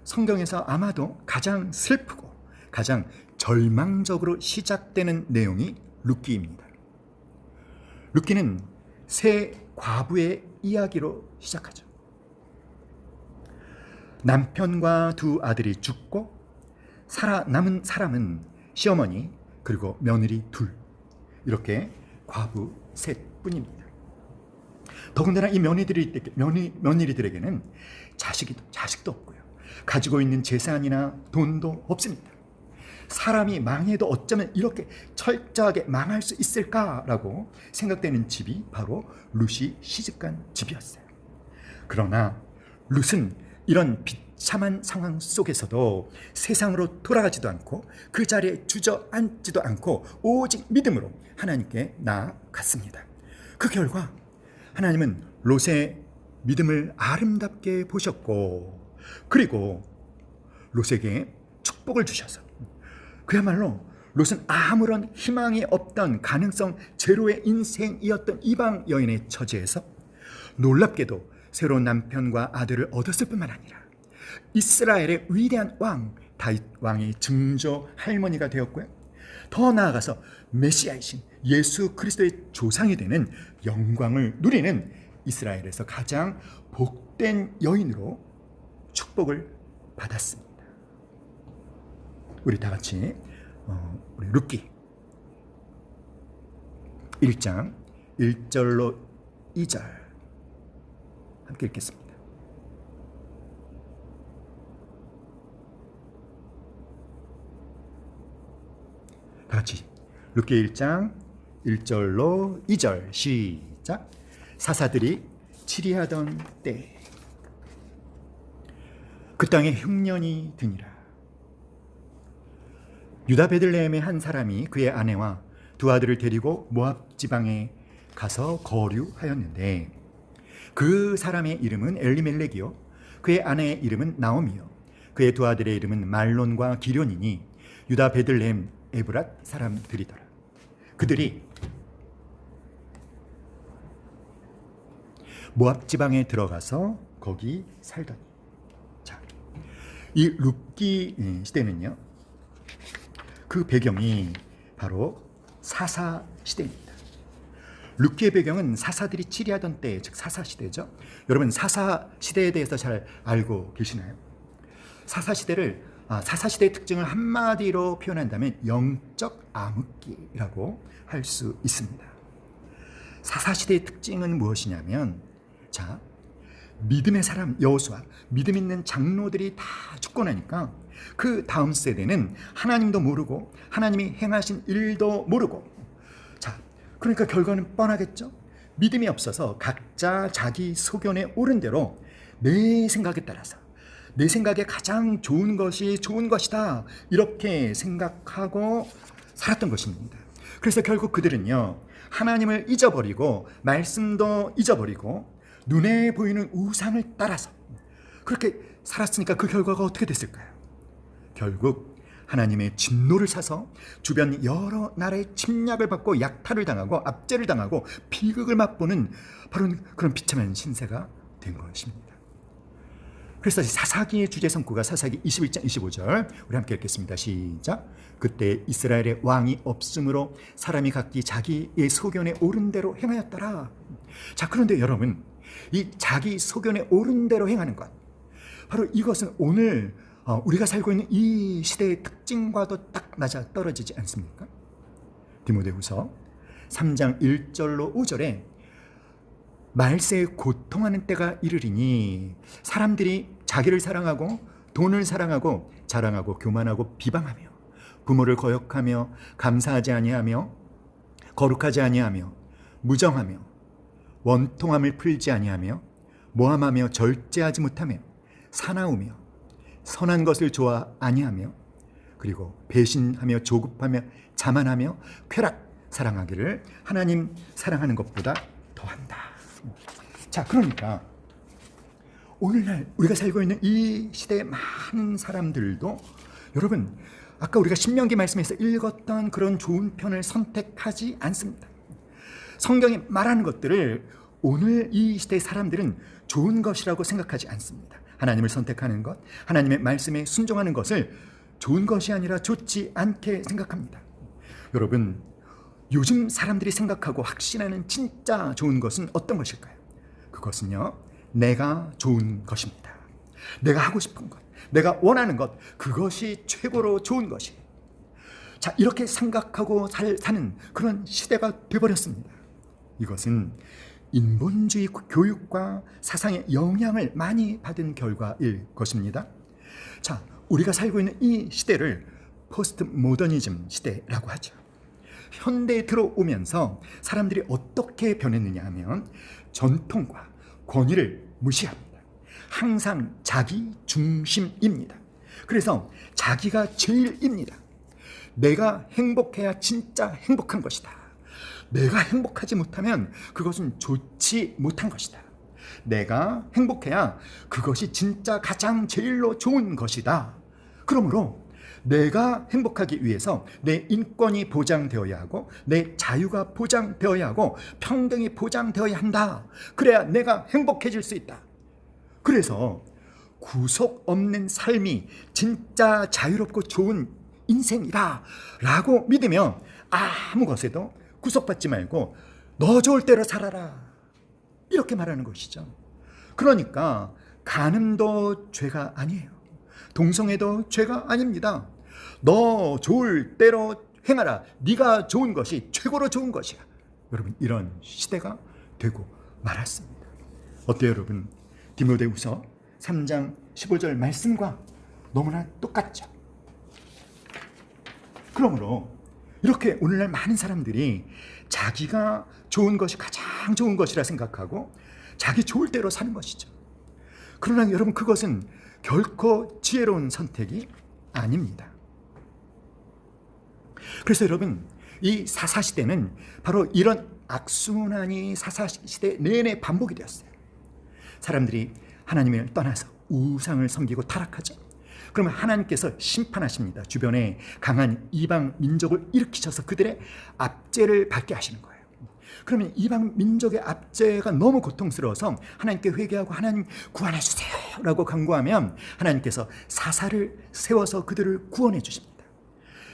Speaker 2: 성경에서 아마도 가장 슬프고 가장 절망적으로 시작되는 내용이 룻기입니다. 룻기는 세 과부의 이야기로 시작하죠. 남편과 두 아들이 죽고 살아남은 사람은 시어머니 그리고 며느리 둘, 이렇게 과부 셋뿐입니다. 더군다나 이 며느리들에게는 자식도 없고요, 가지고 있는 재산이나 돈도 없습니다. 사람이 망해도 어쩌면 이렇게 철저하게 망할 수 있을까라고 생각되는 집이 바로 룻이 시집간 집이었어요. 그러나 룻은 이런 비참한 상황 속에서도 세상으로 돌아가지도 않고 그 자리에 주저앉지도 않고 오직 믿음으로 하나님께 나아갔습니다. 그 결과 하나님은 롯의 믿음을 아름답게 보셨고, 그리고 롯에게 축복을 주셔서 그야말로 롯은 아무런 희망이 없던 가능성 제로의 인생이었던 이방 여인의 처지에서 놀랍게도 새로운 남편과 아들을 얻었을 뿐만 아니라 이스라엘의 위대한 왕 다윗 왕의 증조 할머니가 되었고요, 더 나아가서 메시아이신 예수 그리스도의 조상이 되는 영광을 누리는 이스라엘에서 가장 복된 여인으로 축복을 받았습니다. 우리 다 같이 우리 룻기 1장 1절로 2절 함께 읽겠습니다. 다 같이 룻기 1장 1절로 2절 시작. 사사들이 치리하던 때 그 땅에 흉년이 드니라. 유다 베들레헴의 한 사람이 그의 아내와 두 아들을 데리고 모압 지방에 가서 거류하였는데 그 사람의 이름은 엘리멜렉이요 그의 아내의 이름은 나오미요 그의 두 아들의 이름은 말론과 기련이니 유다 베들레헴 에브랏 사람들이더라. 그들이 모압 지방에 들어가서 거기 살더니. 자, 이 룻기 시대는요, 그 배경이 바로 사사 시대입니다. 룻기의 배경은 사사들이 치리하던 때, 즉 사사 시대죠. 여러분 사사 시대에 대해서 잘 알고 계시나요? 사사 시대의 특징을 한마디로 표현한다면 영적 암흑기라고 할 수 있습니다. 사사 시대의 특징은 무엇이냐면, 자, 믿음의 사람 여호수아, 믿음 있는 장로들이 다 죽고 나니까 그 다음 세대는 하나님도 모르고 하나님이 행하신 일도 모르고, 자, 그러니까 결과는 뻔하겠죠. 믿음이 없어서 각자 자기 소견에 옳은 대로 내 생각에 따라서 내 생각에 가장 좋은 것이 좋은 것이다 이렇게 생각하고 살았던 것입니다. 그래서 결국 그들은요, 하나님을 잊어버리고 말씀도 잊어버리고 눈에 보이는 우상을 따라서 그렇게 살았으니까 그 결과가 어떻게 됐을까요? 결국 하나님의 진노를 사서 주변 여러 나라의 침략을 받고 약탈을 당하고 압제를 당하고 비극을 맛보는 바로 그런 비참한 신세가 된 것입니다. 그래서 사사기의 주제 성구가 사사기 21장 25절 우리 함께 읽겠습니다. 시작. 그때 이스라엘의 왕이 없으므로 사람이 각기 자기의 소견에 옳은 대로 행하였더라. 자, 그런데 여러분, 이 자기 소견에 옳은 대로 행하는 것, 바로 이것은 오늘 우리가 살고 있는 이 시대의 특징과도 딱 맞아 떨어지지 않습니까? 디모데후서 3장 1절로 5절에 말세에 고통하는 때가 이르리니 사람들이 자기를 사랑하고 돈을 사랑하고 자랑하고 교만하고 비방하며 부모를 거역하며 감사하지 아니하며 거룩하지 아니하며 무정하며 원통함을 풀지 아니하며 모함하며 절제하지 못하며 사나우며 선한 것을 좋아 아니하며 그리고 배신하며 조급하며 자만하며 쾌락 사랑하기를 하나님 사랑하는 것보다 더한다. 자, 그러니까 오늘날 우리가 살고 있는 이 시대의 많은 사람들도 여러분, 아까 우리가 신명기 말씀에서 읽었던 그런 좋은 편을 선택하지 않습니다. 성경이 말하는 것들을 오늘 이 시대의 사람들은 좋은 것이라고 생각하지 않습니다. 하나님을 선택하는 것, 하나님의 말씀에 순종하는 것을 좋은 것이 아니라 좋지 않게 생각합니다. 여러분, 요즘 사람들이 생각하고 확신하는 진짜 좋은 것은 어떤 것일까요? 그것은요, 내가 좋은 것입니다. 내가 하고 싶은 것, 내가 원하는 것, 그것이 최고로 좋은 것이에요. 자, 이렇게 생각하고 사는 그런 시대가 되어버렸습니다. 이것은 인본주의 교육과 사상의 영향을 많이 받은 결과일 것입니다. 자, 우리가 살고 있는 이 시대를 포스트 모더니즘 시대라고 하죠. 현대에 들어오면서 사람들이 어떻게 변했느냐 하면 전통과 권위를 무시합니다. 항상 자기 중심입니다. 그래서 자기가 제일입니다. 내가 행복해야 진짜 행복한 것이다. 내가 행복하지 못하면 그것은 좋지 못한 것이다. 내가 행복해야 그것이 진짜 가장 제일로 좋은 것이다. 그러므로 내가 행복하기 위해서 내 인권이 보장되어야 하고 내 자유가 보장되어야 하고 평등이 보장되어야 한다. 그래야 내가 행복해질 수 있다. 그래서 구속 없는 삶이 진짜 자유롭고 좋은 인생이다 라고 믿으면 아무 것에도 구속받지 말고 너 좋을 대로 살아라 이렇게 말하는 것이죠. 그러니까 간음도 죄가 아니에요. 동성애도 죄가 아닙니다. 너 좋을 대로 행하라. 네가 좋은 것이 최고로 좋은 것이야. 여러분, 이런 시대가 되고 말았습니다. 어때요 여러분? 디모데후서 3장 15절 말씀과 너무나 똑같죠. 그러므로 이렇게 오늘날 많은 사람들이 자기가 좋은 것이 가장 좋은 것이라 생각하고 자기 좋을 대로 사는 것이죠. 그러나 여러분, 그것은 결코 지혜로운 선택이 아닙니다. 그래서 여러분, 이 사사시대는 바로 이런 악순환이 사사시대 내내 반복이 되었어요. 사람들이 하나님을 떠나서 우상을 섬기고 타락하죠. 그러면 하나님께서 심판하십니다. 주변에 강한 이방 민족을 일으키셔서 그들의 압제를 받게 하시는 거예요. 그러면 이방 민족의 압제가 너무 고통스러워서 하나님께 회개하고 하나님 구원해 주세요 라고 간구하면 하나님께서 사사를 세워서 그들을 구원해 주십니다.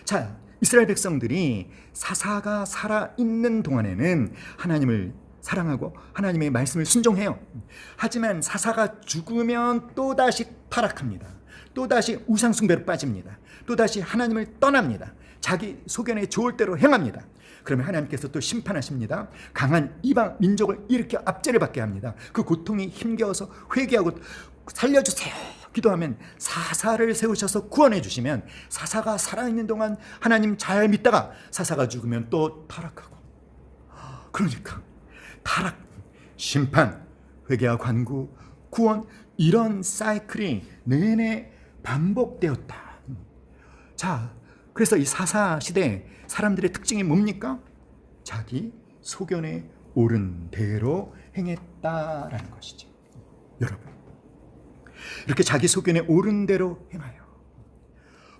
Speaker 2: 자, 이스라엘 백성들이 사사가 살아있는 동안에는 하나님을 사랑하고 하나님의 말씀을 순종해요. 하지만 사사가 죽으면 또다시 타락합니다. 또다시 우상숭배로 빠집니다. 또다시 하나님을 떠납니다. 자기 소견에 좋을 대로 행합니다. 그러면 하나님께서 또 심판하십니다. 강한 이방 민족을 일으켜 압제를 받게 합니다. 그 고통이 힘겨워서 회개하고 살려주세요 기도하면 사사를 세우셔서 구원해 주시면 사사가 살아있는 동안 하나님 잘 믿다가 사사가 죽으면 또 타락하고, 그러니까 타락, 심판, 회개와 간구, 구원, 이런 사이클이 내내 반복되었다. 자, 그래서 이 사사 시대 사람들의 특징이 뭡니까? 자기 소견에 옳은 대로 행했다라는 것이죠. 여러분, 이렇게 자기 소견에 옳은 대로 행하여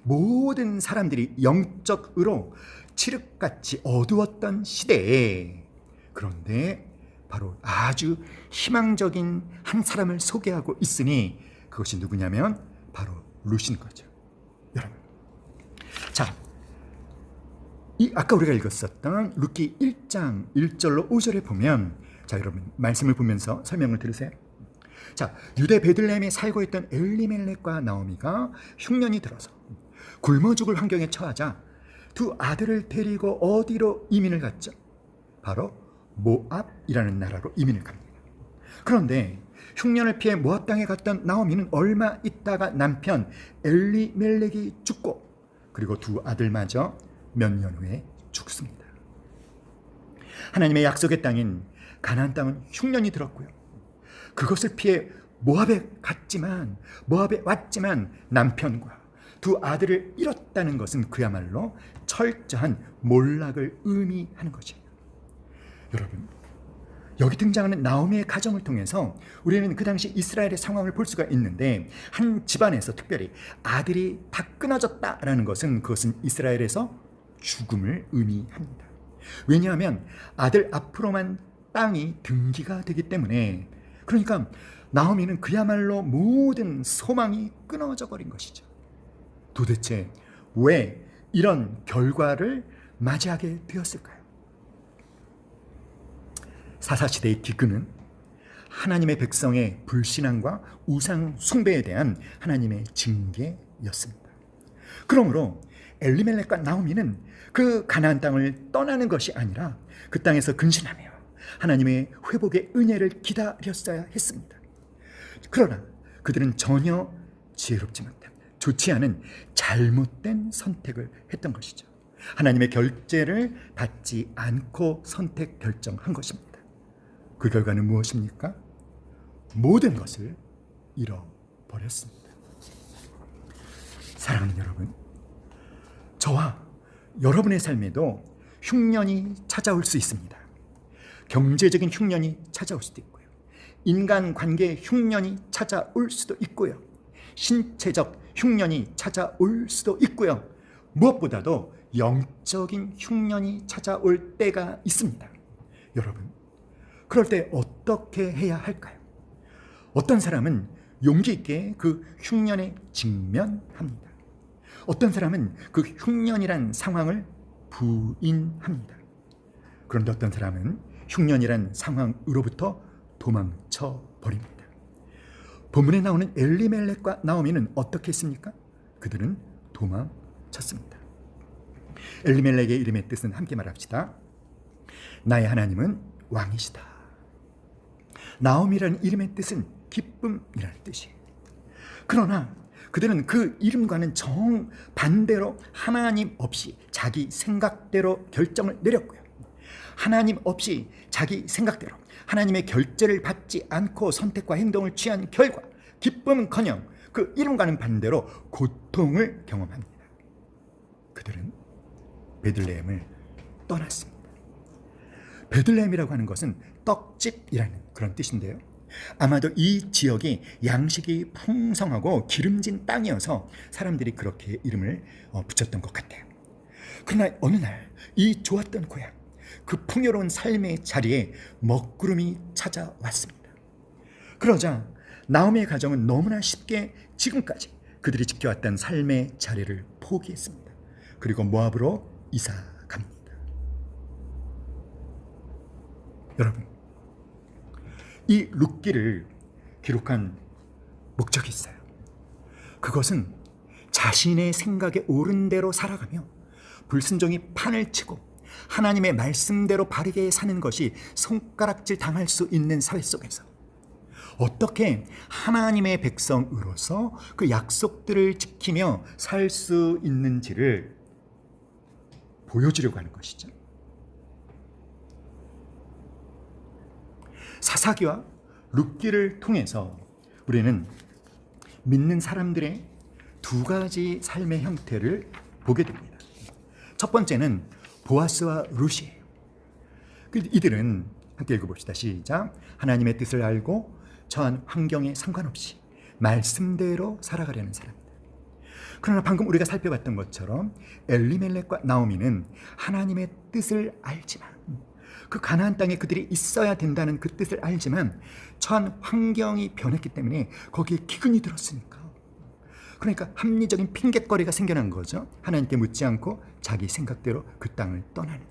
Speaker 2: 모든 사람들이 영적으로 칠흑같이 어두웠던 시대에, 그런데 바로 아주 희망적인 한 사람을 소개하고 있으니 그것이 누구냐면 바로 룻인 거죠. 여러분, 자, 이 아까 우리가 읽었었던 룻기 1장 1절로 5절에 보면, 자 여러분, 말씀을 보면서 설명을 들으세요. 자, 유대 베들레헴에 살고 있던 엘리멜렉과 나오미가 흉년이 들어서 굶어 죽을 환경에 처하자 두 아들을 데리고 어디로 이민을 갔죠? 바로 모압이라는 나라로 이민을 갑니다. 그런데 흉년을 피해 모압 땅에 갔던 나오미는 얼마 있다가 남편 엘리멜렉이 죽고, 그리고 두 아들마저 몇 년 후에 죽습니다. 하나님의 약속의 땅인 가나안 땅은 흉년이 들었고요. 그것을 피해 모압에 왔지만 남편과 두 아들을 잃었다는 것은 그야말로 철저한 몰락을 의미하는 것이에요. 여러분, 여기 등장하는 나오미의 가정을 통해서 우리는 그 당시 이스라엘의 상황을 볼 수가 있는데, 한 집안에서 특별히 아들이 다 끊어졌다라는 것은 그것은 이스라엘에서 죽음을 의미합니다. 왜냐하면 아들 앞으로만 땅이 등기가 되기 때문에. 그러니까 나오미는 그야말로 모든 소망이 끊어져 버린 것이죠. 도대체 왜 이런 결과를 맞이하게 되었을까요? 사사시대의 기근은 하나님의 백성의 불신앙과 우상 숭배에 대한 하나님의 징계였습니다. 그러므로 엘리멜렉과 나오미는 그 가나안 땅을 떠나는 것이 아니라 그 땅에서 근신하며 하나님의 회복의 은혜를 기다렸어야 했습니다. 그러나 그들은 전혀 지혜롭지 못한, 좋지 않은 잘못된 선택을 했던 것이죠. 하나님의 결제를 받지 않고 선택 결정한 것입니다. 그 결과는 무엇입니까? 모든 것을 잃어버렸습니다. 사랑하는 여러분, 저와 여러분의 삶에도 흉년이 찾아올 수 있습니다. 경제적인 흉년이 찾아올 수도 있고요. 인간관계의 흉년이 찾아올 수도 있고요. 신체적 흉년이 찾아올 수도 있고요. 무엇보다도 영적인 흉년이 찾아올 때가 있습니다. 여러분, 그럴 때 어떻게 해야 할까요? 어떤 사람은 용기 있게 그 흉년에 직면합니다. 어떤 사람은 그 흉년이란 상황을 부인합니다. 그런데 어떤 사람은 흉년이란 상황으로부터 도망쳐 버립니다. 본문에 나오는 엘리멜렉과 나오미는 어떻게 했습니까? 그들은 도망쳤습니다. 엘리멜렉의 이름의 뜻은 함께 말합시다. 나의 하나님은 왕이시다. 나오미라는 이름의 뜻은 기쁨이라는 뜻이에요. 그러나 그들은 그 이름과는 정반대로 하나님 없이 자기 생각대로 결정을 내렸고요. 하나님 없이 자기 생각대로 하나님의 결재를 받지 않고 선택과 행동을 취한 결과 기쁨은커녕 그 이름과는 반대로 고통을 경험합니다. 그들은 베들레헴을 떠났습니다. 베들레헴이라고 하는 것은 떡집이라는 그런 뜻인데요. 아마도 이 지역이 양식이 풍성하고 기름진 땅이어서 사람들이 그렇게 이름을 붙였던 것 같아요. 그러나 어느 날 이 좋았던 고향, 그 풍요로운 삶의 자리에 먹구름이 찾아왔습니다. 그러자 나오미의 가정은 너무나 쉽게 지금까지 그들이 지켜왔던 삶의 자리를 포기했습니다. 그리고 모압으로 이사 갑니다. 여러분, 이 룻기를 기록한 목적이 있어요. 그것은 자신의 생각에 옳은 대로 살아가며 불순종이 판을 치고 하나님의 말씀대로 바르게 사는 것이 손가락질 당할 수 있는 사회 속에서 어떻게 하나님의 백성으로서 그 약속들을 지키며 살 수 있는지를 보여주려고 하는 것이죠. 사사기와 룻기를 통해서 우리는 믿는 사람들의 두 가지 삶의 형태를 보게 됩니다. 첫 번째는 보아스와 룻이에요. 이들은 함께 읽어봅시다. 시작. 하나님의 뜻을 알고 처한 환경에 상관없이 말씀대로 살아가려는 사람이다. 그러나 방금 우리가 살펴봤던 것처럼 엘리멜렉과 나오미는 하나님의 뜻을 알지만, 그 가나안 땅에 그들이 있어야 된다는 그 뜻을 알지만 처한 환경이 변했기 때문에 거기에 기근이 들었으니까, 그러니까 합리적인 핑곗거리가 생겨난 거죠. 하나님께 묻지 않고 자기 생각대로 그 땅을 떠나는,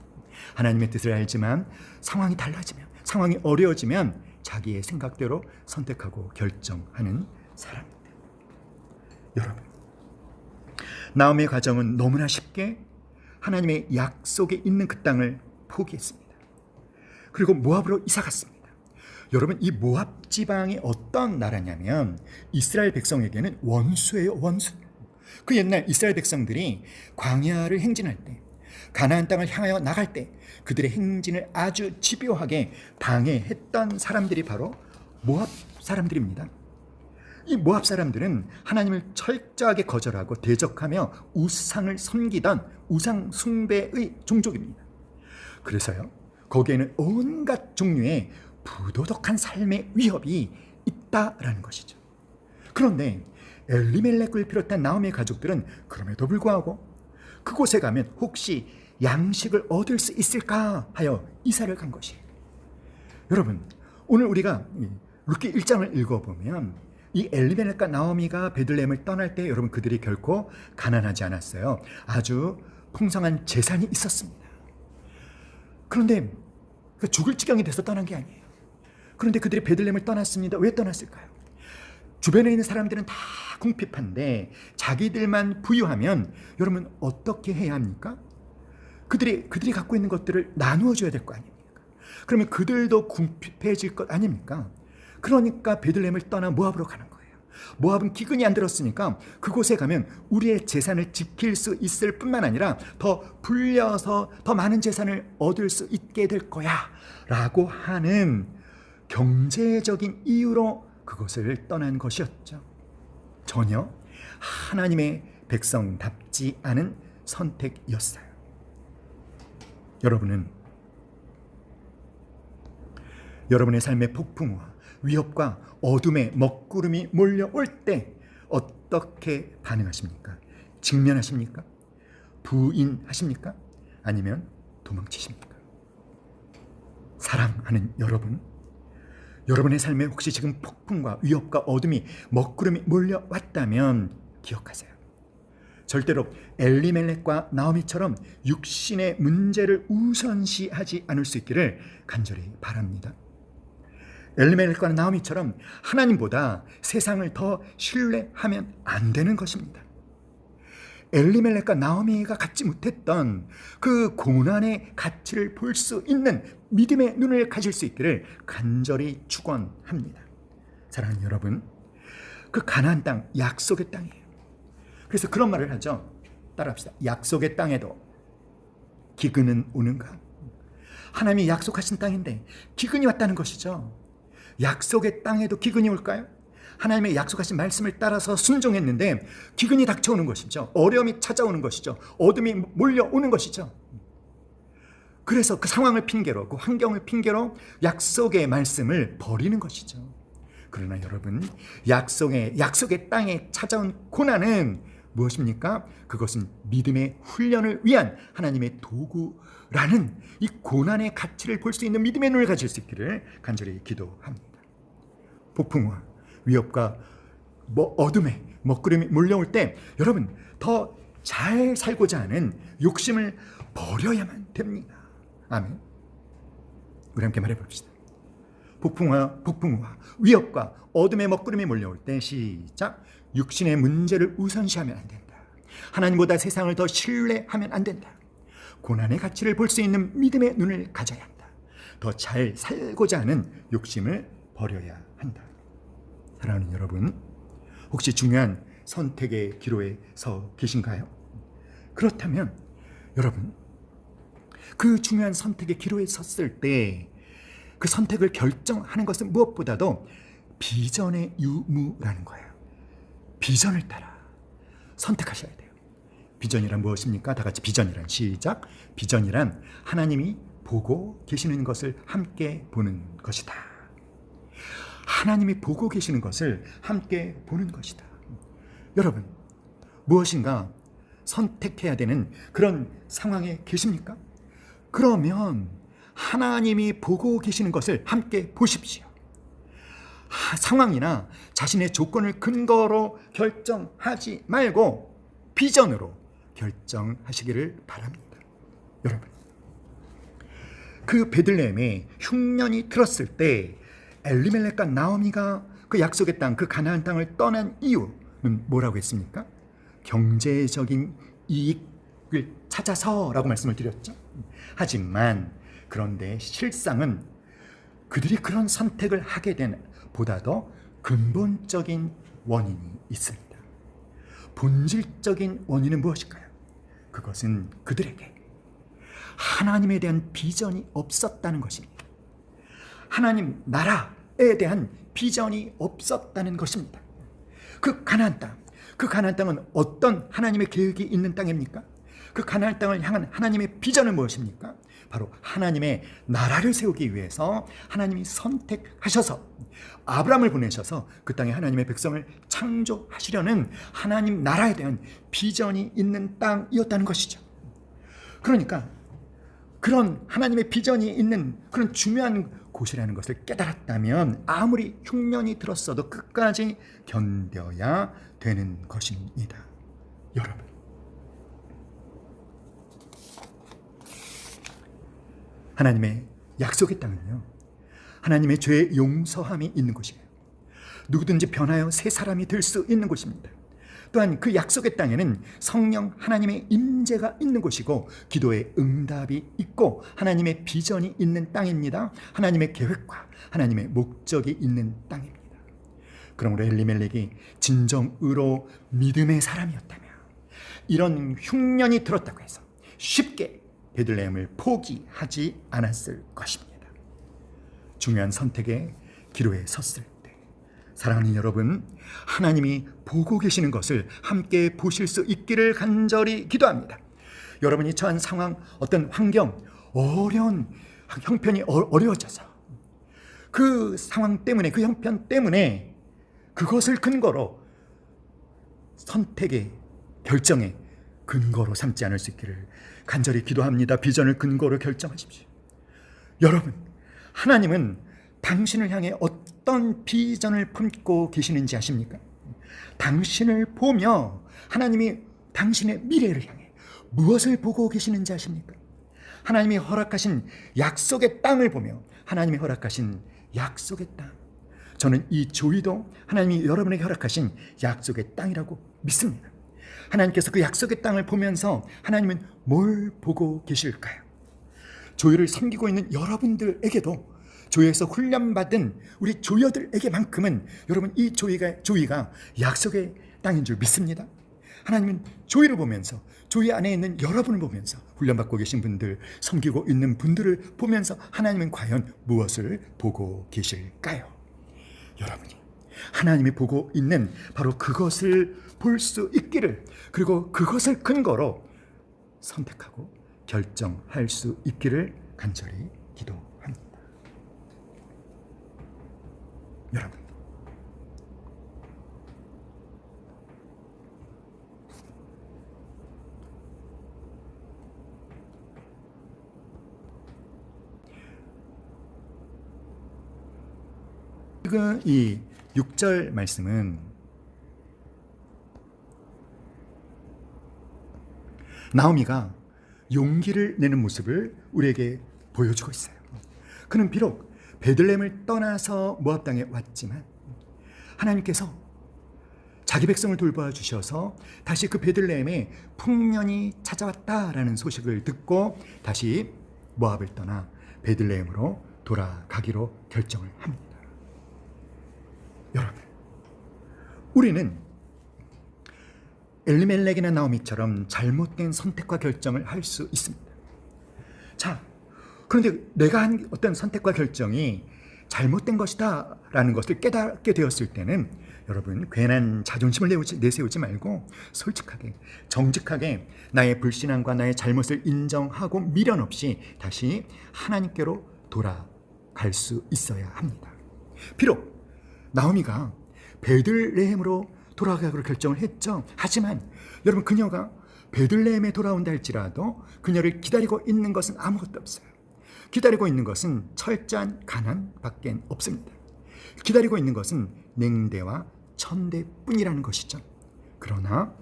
Speaker 2: 하나님의 뜻을 알지만 상황이 달라지면, 상황이 어려워지면 자기의 생각대로 선택하고 결정하는 사람입니다. 여러분, 나오미의 가정은 너무나 쉽게 하나님의 약속에 있는 그 땅을 포기했습니다. 그리고 모압으로 이사 갔습니다. 여러분, 이 모압 지방이 어떤 나라냐면 이스라엘 백성에게는 원수예요, 원수. 그 옛날 이스라엘 백성들이 광야를 행진할 때, 가나안 땅을 향하여 나갈 때 그들의 행진을 아주 집요하게 방해했던 사람들이 바로 모압 사람들입니다. 이 모압 사람들은 하나님을 철저하게 거절하고 대적하며 우상을 섬기던 우상 숭배의 종족입니다. 그래서요, 거기에는 온갖 종류의 부도덕한 삶의 위협이 있다라는 것이죠. 그런데 엘리멜렉을 비롯한 나오미의 가족들은 그럼에도 불구하고 그곳에 가면 혹시 양식을 얻을 수 있을까 하여 이사를 간 것이에요. 여러분, 오늘 우리가 룻기 1장을 읽어보면 이 엘리멜렉과 나오미가 베들레헴을 떠날 때 여러분, 그들이 결코 가난하지 않았어요. 아주 풍성한 재산이 있었습니다. 그런데 죽을 지경이 돼서 떠난 게 아니에요. 그런데 그들이 베들레헴을 떠났습니다. 왜 떠났을까요? 주변에 있는 사람들은 다 궁핍한데 자기들만 부유하면 여러분 어떻게 해야 합니까? 그들이 갖고 있는 것들을 나누어 줘야 될 거 아닙니까? 그러면 그들도 궁핍해질 것 아닙니까? 그러니까 베들레헴을 떠나 모압으로 가는 거예요. 모압은 기근이 안 들었으니까 그곳에 가면 우리의 재산을 지킬 수 있을 뿐만 아니라 더 불려서 더 많은 재산을 얻을 수 있게 될 거야 라고 하는 경제적인 이유로 그것을 떠난 것이었죠. 전혀 하나님의 백성답지 않은 선택이었어요. 여러분은 여러분의 삶의 폭풍과 위협과 어둠의 먹구름이 몰려올 때 어떻게 반응하십니까? 직면하십니까? 부인하십니까? 아니면 도망치십니까? 사랑하는 여러분, 여러분의 삶에 혹시 지금 폭풍과 위협과 어둠이 먹구름이 몰려왔다면 기억하세요. 절대로 엘리멜렉과 나오미처럼 육신의 문제를 우선시하지 않을 수 있기를 간절히 바랍니다. 엘리멜렉과 나오미처럼 하나님보다 세상을 더 신뢰하면 안 되는 것입니다. 엘리멜렉과 나오미가 갖지 못했던 그 고난의 가치를 볼 수 있는 믿음의 눈을 가질 수 있기를 간절히 축원합니다. 사랑하는 여러분, 그 가나안 땅, 약속의 땅이에요. 그래서 그런 말을 하죠. 따라합시다. 약속의 땅에도 기근은 오는가? 하나님이 약속하신 땅인데 기근이 왔다는 것이죠. 약속의 땅에도 기근이 올까요? 하나님의 약속하신 말씀을 따라서 순종했는데 기근이 닥쳐오는 것이죠. 어려움이 찾아오는 것이죠. 어둠이 몰려오는 것이죠. 그래서 그 상황을 핑계로, 그 환경을 핑계로 약속의 말씀을 버리는 것이죠. 그러나 여러분, 약속의 땅에 찾아온 고난은 무엇입니까? 그것은 믿음의 훈련을 위한 하나님의 도구라는 이 고난의 가치를 볼 수 있는 믿음의 눈을 가질 수 있기를 간절히 기도합니다. 폭풍과 위협과 어둠에 먹구름이 몰려올 때 여러분 더 잘 살고자 하는 욕심을 버려야만 됩니다. 아멘. 우리 함께 말해봅시다. 폭풍과 위협과 어둠의 먹구름이 몰려올 때 시작. 육신의 문제를 우선시하면 안 된다. 하나님보다 세상을 더 신뢰하면 안 된다. 고난의 가치를 볼 수 있는 믿음의 눈을 가져야 한다. 더 잘 살고자 하는 욕심을 버려야 한다. 사랑하는 여러분, 혹시 중요한 선택의 기로에 서 계신가요? 그렇다면 여러분, 그 중요한 선택의 기로에 섰을 때 그 선택을 결정하는 것은 무엇보다도 비전의 유무라는 거예요. 비전을 따라 선택하셔야 돼요. 비전이란 무엇입니까? 다 같이 비전이란 시작. 비전이란 하나님이 보고 계시는 것을 함께 보는 것이다. 하나님이 보고 계시는 것을 함께 보는 것이다. 여러분, 무엇인가 선택해야 되는 그런 상황에 계십니까? 그러면 하나님이 보고 계시는 것을 함께 보십시오. 상황이나 자신의 조건을 근거로 결정하지 말고 비전으로 결정하시기를 바랍니다. 여러분, 그 베들레헴에 흉년이 들었을 때 엘리멜렉과 나오미가 그 약속의 땅, 그 가나안 땅을 떠난 이유는 뭐라고 했습니까? 경제적인 이익을 찾아서라고 말씀을 드렸죠. 하지만 그런데 실상은 그들이 그런 선택을 하게 된 보다 더 근본적인 원인이 있습니다. 본질적인 원인은 무엇일까요? 그것은 그들에게 하나님에 대한 비전이 없었다는 것입니다. 하나님 나라에 대한 비전이 없었다는 것입니다. 그 가나안 땅은 어떤 하나님의 계획이 있는 땅입니까? 그 가나안 땅을 향한 하나님의 비전은 무엇입니까? 바로 하나님의 나라를 세우기 위해서 하나님이 선택하셔서 아브라함을 보내셔서 그 땅에 하나님의 백성을 창조하시려는 하나님 나라에 대한 비전이 있는 땅이었다는 것이죠. 그러니까 그런 하나님의 비전이 있는 그런 중요한 곳이라는 것을 깨달았다면 아무리 흉년이 들었어도 끝까지 견뎌야 되는 것입니다. 여러분, 하나님의 약속의 땅은요, 하나님의 죄의 용서함이 있는 곳이에요. 누구든지 변하여 새 사람이 될 수 있는 곳입니다. 또한 그 약속의 땅에는 성령 하나님의 임재가 있는 곳이고 기도의 응답이 있고 하나님의 비전이 있는 땅입니다. 하나님의 계획과 하나님의 목적이 있는 땅입니다. 그러므로 엘리멜렉이 진정으로 믿음의 사람이었다면 이런 흉년이 들었다고 해서 쉽게 베들레헴을 포기하지 않았을 것입니다. 중요한 선택의 기로에 섰을 때 사랑하는 여러분, 하나님이 보고 계시는 것을 함께 보실 수 있기를 간절히 기도합니다. 여러분이 처한 상황, 어떤 환경, 어려운 형편이 어려워져서 그 상황 때문에, 그 형편 때문에 그것을 근거로 선택의 결정의 근거로 삼지 않을 수 있기를 간절히 기도합니다. 비전을 근거로 결정하십시오. 여러분, 하나님은 당신을 향해 어떤 비전을 품고 계시는지 아십니까? 당신을 보며 하나님이 당신의 미래를 향해 무엇을 보고 계시는지 아십니까? 하나님이 허락하신 약속의 땅을 보며 하나님이 허락하신 약속의 땅, 저는 이 조이도 하나님이 여러분에게 허락하신 약속의 땅이라고 믿습니다. 하나님께서 그 약속의 땅을 보면서 하나님은 뭘 보고 계실까요? 조이를 섬기고 있는 여러분들에게도 조이에서 훈련받은 우리 조여들에게만큼은 여러분 이 조이가 약속의 땅인 줄 믿습니다. 하나님은 조이를 보면서, 조이 안에 있는 여러분을 보면서, 훈련받고 계신 분들, 섬기고 있는 분들을 보면서 하나님은 과연 무엇을 보고 계실까요? 여러분이 하나님이 보고 있는 바로 그것을 볼 수 있기를, 그리고 그것을 근거로 선택하고 결정할 수 있기를 간절히 기도합니다. 여러분, 지금 이 6절 말씀은 나오미가 용기를 내는 모습을 우리에게 보여주고 있어요. 그는 비록 베들레헴을 떠나서 모압 땅에 왔지만 하나님께서 자기 백성을 돌봐 주셔서 다시 그 베들레헴에 풍년이 찾아왔다라는 소식을 듣고 다시 모압을 떠나 베들레헴으로 돌아가기로 결정을 합니다. 여러분, 우리는 엘리멜렉이나 나오미처럼 잘못된 선택과 결정을 할 수 있습니다. 자, 그런데 내가 한 어떤 선택과 결정이 잘못된 것이다 라는 것을 깨닫게 되었을 때는 여러분, 괜한 자존심을 내세우지 말고 솔직하게, 정직하게 나의 불신앙과 나의 잘못을 인정하고 미련 없이 다시 하나님께로 돌아갈 수 있어야 합니다. 비록 나오미가 베들레헴으로 돌아가기로 결정을 했죠. 하지만 여러분, 그녀가 베들레헴에 돌아온다 할지라도 그녀를 기다리고 있는 것은 아무것도 없어요. 기다리고 있는 것은 철저한 가난밖에 없습니다. 기다리고 있는 것은 냉대와 천대뿐이라는 것이죠. 그러나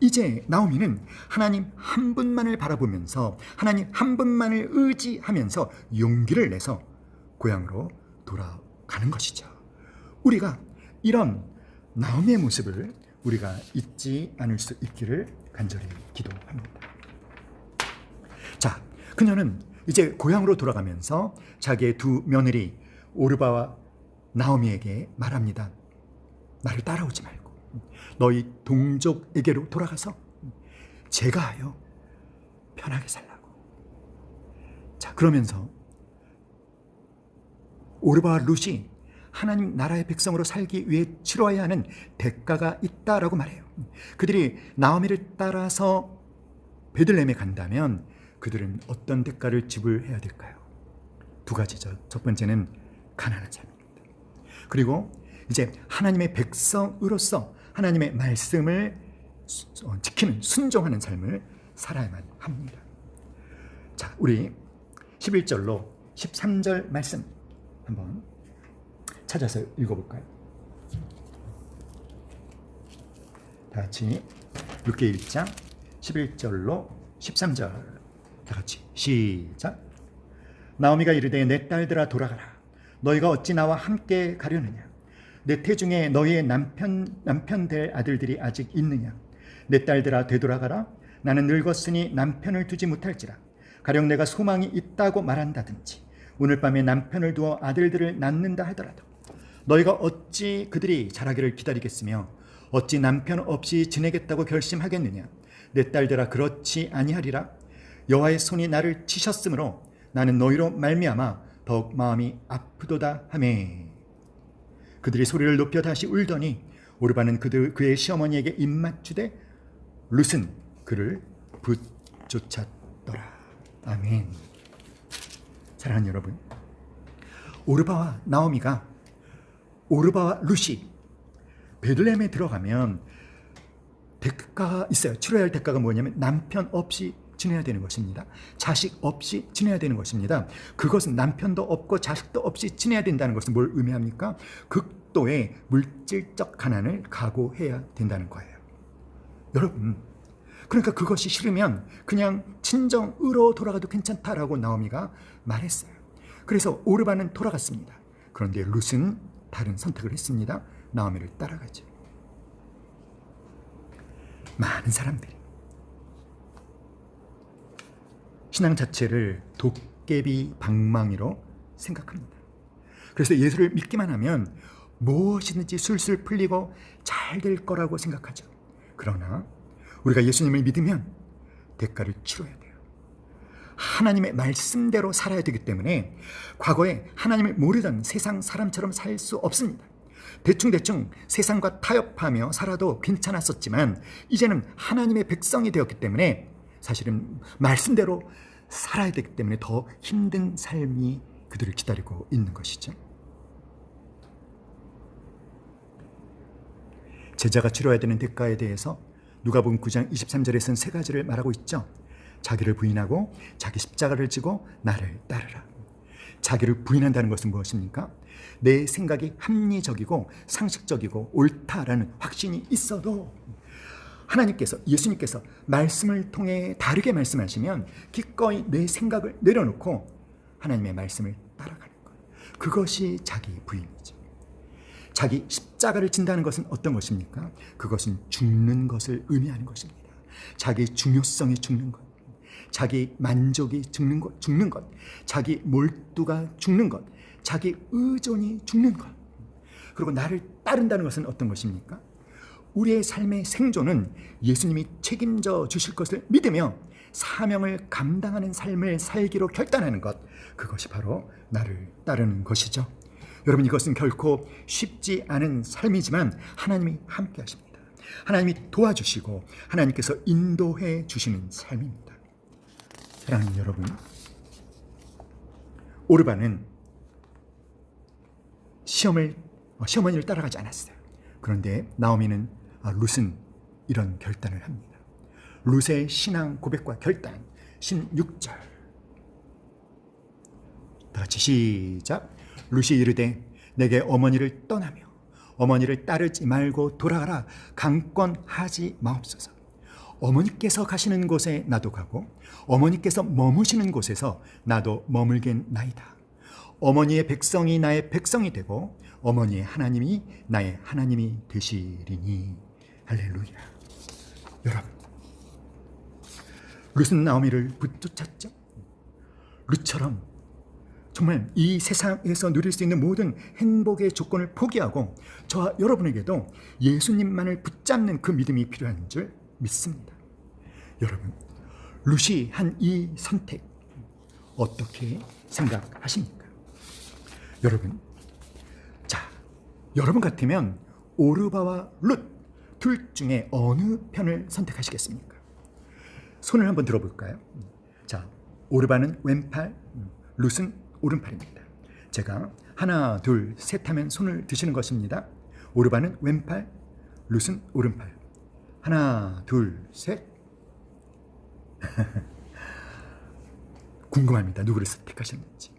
Speaker 2: 이제 나오미는 하나님 한 분만을 바라보면서, 하나님 한 분만을 의지하면서 용기를 내서 고향으로 돌아가는 것이죠. 우리가 이런 나오미의 모습을 우리가 잊지 않을 수 있기를 간절히 기도합니다. 자, 그녀는 이제 고향으로 돌아가면서 자기의 두 며느리 오르바와 나오미에게 말합니다. 나를 따라오지 말고 너희 동족에게로 돌아가서 제가 하여 편하게 살라고. 자, 그러면서 오르바와 룻이 하나님 나라의 백성으로 살기 위해 치러야 하는 대가가 있다라고 말해요. 그들이 나오미를 따라서 베들레헴에 간다면 그들은 어떤 대가를 지불해야 될까요? 두 가지죠. 첫 번째는 가난한 삶입니다. 그리고 이제 하나님의 백성으로서 하나님의 말씀을 지키는, 순종하는 삶을 살아야만 합니다. 자, 우리 11절로 13절 말씀 한번 찾아서 읽어볼까요? 다 같이 룻기 1장 11절로 13절 다 같이 시작. 나오미가 이르되 내 딸들아 돌아가라. 너희가 어찌 나와 함께 가려느냐? 내 태중에 너희의 남편 될 아들들이 아직 있느냐? 내 딸들아 되돌아가라. 나는 늙었으니 남편을 두지 못할지라. 가령 내가 소망이 있다고 말한다든지 오늘 밤에 남편을 두어 아들들을 낳는다 하더라도 너희가 어찌 그들이 자라기를 기다리겠으며 어찌 남편 없이 지내겠다고 결심하겠느냐? 내 딸들아 그렇지 아니하리라. 여호와의 손이 나를 치셨으므로 나는 너희로 말미암아 더욱 마음이 아프도다 하매. 그들이 소리를 높여 다시 울더니 오르바는 그의 시어머니에게 입맞추되 룻은 그를 붙쫓았더라. 아멘. 사랑하는 여러분, 오르바와 나오미가, 오르바와 룻이 베들레헴에 들어가면 대가가 있어요. 치러야 할 대가가 뭐냐면 남편 없이 지내야 되는 것입니다. 자식 없이 지내야 되는 것입니다. 그것은 남편도 없고 자식도 없이 지내야 된다는 것은 뭘 의미합니까? 극도의 물질적 가난을 각오해야 된다는 거예요. 여러분, 그러니까 그것이 싫으면 그냥 친정으로 돌아가도 괜찮다라고 나오미가 말했어요. 그래서 오르바는 돌아갔습니다. 그런데 룻은 다른 선택을 했습니다. 나오미를 따라가죠. 많은 사람들이 신앙 자체를 도깨비 방망이로 생각합니다. 그래서 예수를 믿기만 하면 무엇이든지 술술 풀리고 잘 될 거라고 생각하죠. 그러나 우리가 예수님을 믿으면 대가를 치러야 돼요. 하나님의 말씀대로 살아야 되기 때문에 과거에 하나님을 모르던 세상 사람처럼 살 수 없습니다. 대충대충 세상과 타협하며 살아도 괜찮았었지만 이제는 하나님의 백성이 되었기 때문에 사실은 말씀대로 살아야 되기 때문에 더 힘든 삶이 그들을 기다리고 있는 것이죠. 제자가 치러야 되는 대가에 대해서 누가복음 9장 23절에서는 세 가지를 말하고 있죠. 자기를 부인하고 자기 십자가를 지고 나를 따르라. 자기를 부인한다는 것은 무엇입니까? 내 생각이 합리적이고 상식적이고 옳다라는 확신이 있어도 하나님께서, 예수님께서 말씀을 통해 다르게 말씀하시면 기꺼이 내 생각을 내려놓고 하나님의 말씀을 따라가는 것. 그것이 자기 부인이죠. 자기 십자가를 진다는 것은 어떤 것입니까? 그것은 죽는 것을 의미하는 것입니다. 자기 중요성이 죽는 것, 자기 만족이 죽는 것, 자기 몰두가 죽는 것, 자기 의존이 죽는 것. 그리고 나를 따른다는 것은 어떤 것입니까? 우리의 삶의 생존은 예수님이 책임져 주실 것을 믿으며 사명을 감당하는 삶을 살기로 결단하는 것, 그것이 바로 나를 따르는 것이죠. 여러분, 이것은 결코 쉽지 않은 삶이지만 하나님이 함께 하십니다. 하나님이 도와주시고 하나님께서 인도해 주시는 삶입니다. 사랑하는 여러분, 오르반은 시어머니를 따라가지 않았어요. 그런데 나오미는 룻은 이런 결단을 합니다. 룻의 신앙 고백과 결단 16절 다 같이 시작. 룻이 이르되 내게 어머니를 떠나며 어머니를 따르지 말고 돌아가라. 강권하지 마옵소서. 어머니께서 가시는 곳에 나도 가고 어머니께서 머무시는 곳에서 나도 머물겠나이다. 어머니의 백성이 나의 백성이 되고 어머니의 하나님이 나의 하나님이 되시리니. 할렐루야. 여러분, 룻은 나오미를 붙쫓았죠. 룻처럼 정말 이 세상에서 누릴 수 있는 모든 행복의 조건을 포기하고 저와 여러분에게도 예수님만을 붙잡는 그 믿음이 필요한 줄 믿습니다. 여러분, 룻이 한 이 선택 어떻게 생각하십니까? 여러분, 자, 여러분 같으면 오르바와 룻 둘 중에 어느 편을 선택하시겠습니까? 손을 한번 들어볼까요? 자, 오르바는 왼팔, 룻은 오른팔입니다. 제가 하나, 둘, 셋 하면 손을 드시는 것입니다. 오르바는 왼팔, 룻은 오른팔. 하나, 둘, 셋. 궁금합니다. 누구를 선택하셨는지.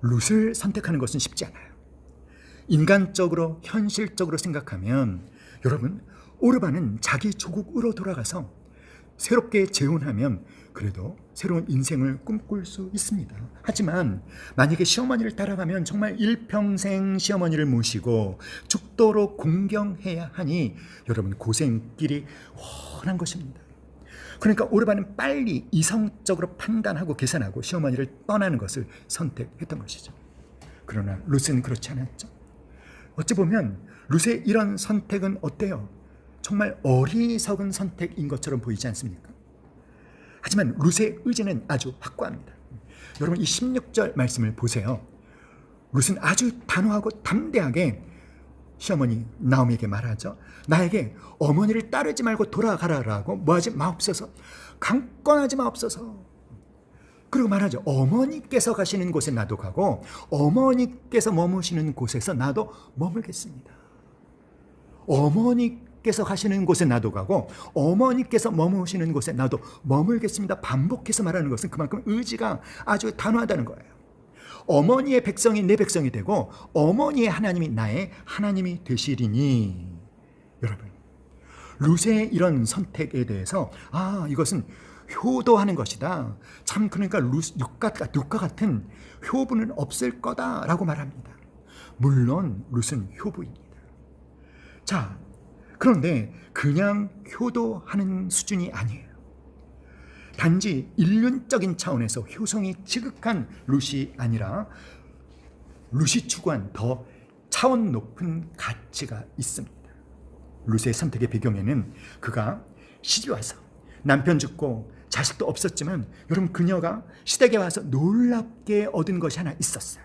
Speaker 2: 룻을 선택하는 것은 쉽지 않아요. 인간적으로, 현실적으로 생각하면 여러분, 오르바는 자기 조국으로 돌아가서 새롭게 재혼하면 그래도 새로운 인생을 꿈꿀 수 있습니다. 하지만 만약에 시어머니를 따라가면 정말 일평생 시어머니를 모시고 죽도록 공경해야 하니 여러분, 고생길이 훤한 것입니다. 그러니까 오르바는 빨리 이성적으로 판단하고 계산하고 시어머니를 떠나는 것을 선택했던 것이죠. 그러나 룻은 그렇지 않았죠. 어찌 보면 룻의 이런 선택은 어때요? 정말 어리석은 선택인 것처럼 보이지 않습니까? 하지만 룻의 의지는 아주 확고합니다. 여러분, 이 16절 말씀을 보세요. 룻은 아주 단호하고 담대하게 시어머니 나오미에게 말하죠. 나에게 어머니를 따르지 말고 돌아가라라고 뭐하지 마옵소서. 강권하지 마옵소서. 그리고 말하죠. 어머니께서 가시는 곳에 나도 가고 어머니께서 머무시는 곳에서 나도 머물겠습니다. 어머니께서 가시는 곳에 나도 가고 어머니께서 머무시는 곳에 나도 머물겠습니다. 반복해서 말하는 것은 그만큼 의지가 아주 단호하다는 거예요. 어머니의 백성이 내 백성이 되고 어머니의 하나님이 나의 하나님이 되시리니. 여러분, 룻의 이런 선택에 대해서 이것은 효도하는 것이다. 참, 그러니까 룻과 같은 효부는 없을 거다라고 말합니다. 물론 룻은 효부입니다. 자, 그런데 그냥 효도하는 수준이 아니에요. 단지 인륜적인 차원에서 효성이 지극한 룻이 아니라 룻이 추구한 더 차원 높은 가치가 있습니다. 룻의 선택의 배경에는 그가 시집 와서 남편 죽고 자식도 없었지만 여러분 그녀가 시댁에 와서 놀랍게 얻은 것이 하나 있었어요.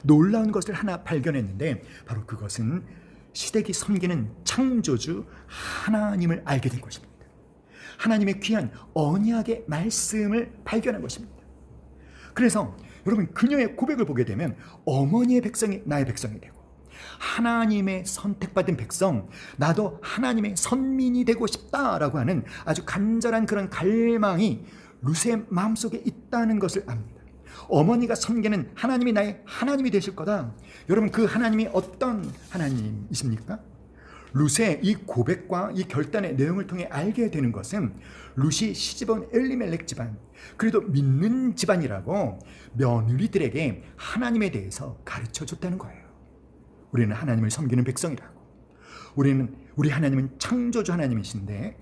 Speaker 2: 놀라운 것을 하나 발견했는데 바로 그것은 시댁이 섬기는 창조주 하나님을 알게 된 것입니다. 하나님의 귀한 언약의 말씀을 발견한 것입니다. 그래서 여러분 그녀의 고백을 보게 되면 어머니의 백성이 나의 백성이 되고 하나님의 선택받은 백성, 나도 하나님의 선민이 되고 싶다라고 하는 아주 간절한 그런 갈망이 룻의 마음속에 있다는 것을 압니다. 어머니가 섬기는 하나님이 나의 하나님이 되실 거다. 여러분 그 하나님이 어떤 하나님이십니까? 룻의 이 고백과 이 결단의 내용을 통해 알게 되는 것은 룻이 시집온 엘리멜렉 집안, 그래도 믿는 집안이라고 며느리들에게 하나님에 대해서 가르쳐 줬다는 거예요. 우리는 하나님을 섬기는 백성이라고. 우리 하나님은 창조주 하나님이신데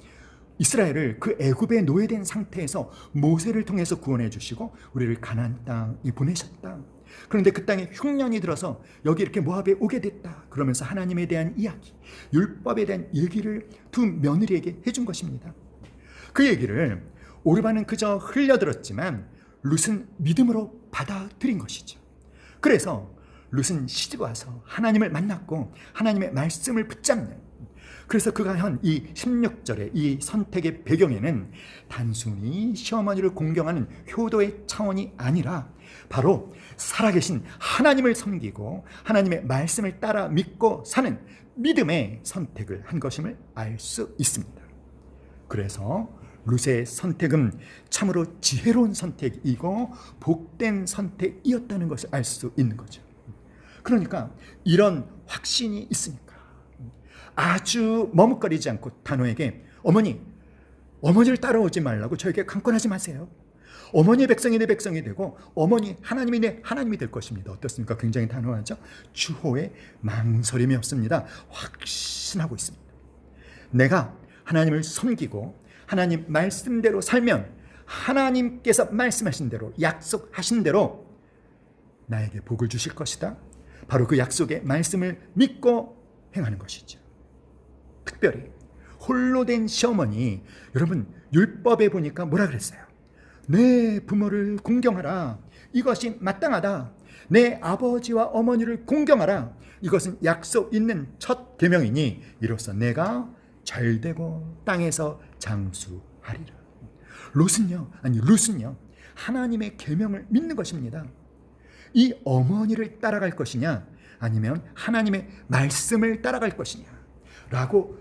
Speaker 2: 이스라엘을 그 애굽에 노예된 상태에서 모세를 통해서 구원해 주시고 우리를 가나안 땅에 보내셨다. 그런데 그 땅에 흉년이 들어서 여기 이렇게 모압에 오게 됐다. 그러면서 하나님에 대한 이야기, 율법에 대한 얘기를 두 며느리에게 해준 것입니다. 그 얘기를 오르반은 그저 흘려들었지만 룻은 믿음으로 받아들인 것이죠. 그래서 룻은 시집 와서 하나님을 만났고 하나님의 말씀을 붙잡는, 그래서 그가 한 이 16절의 이 선택의 배경에는 단순히 시어머니를 공경하는 효도의 차원이 아니라 바로 살아계신 하나님을 섬기고 하나님의 말씀을 따라 믿고 사는 믿음의 선택을 한 것임을 알 수 있습니다. 그래서 룻의 선택은 참으로 지혜로운 선택이고 복된 선택이었다는 것을 알 수 있는 거죠. 그러니까 이런 확신이 있으니까 아주 머뭇거리지 않고 단호에게 어머니를 따라오지 말라고 저에게 강권하지 마세요. 어머니의 백성이 내 백성이 되고 어머니 하나님이 내 하나님이 될 것입니다. 어떻습니까? 굉장히 단호하죠. 추호에 망설임이 없습니다. 확신하고 있습니다. 내가 하나님을 섬기고 하나님 말씀대로 살면 하나님께서 말씀하신 대로 약속하신 대로 나에게 복을 주실 것이다. 바로 그 약속의 말씀을 믿고 행하는 것이죠. 특별히 홀로 된 시어머니, 여러분 율법에 보니까 뭐라 그랬어요? 내 부모를 공경하라. 이것이 마땅하다. 내 아버지와 어머니를 공경하라. 이것은 약속 있는 첫 계명이니 이로써 내가 잘되고 땅에서 장수하리라. 룻은요 하나님의 계명을 믿는 것입니다. 이 어머니를 따라갈 것이냐 아니면 하나님의 말씀을 따라갈 것이냐 라고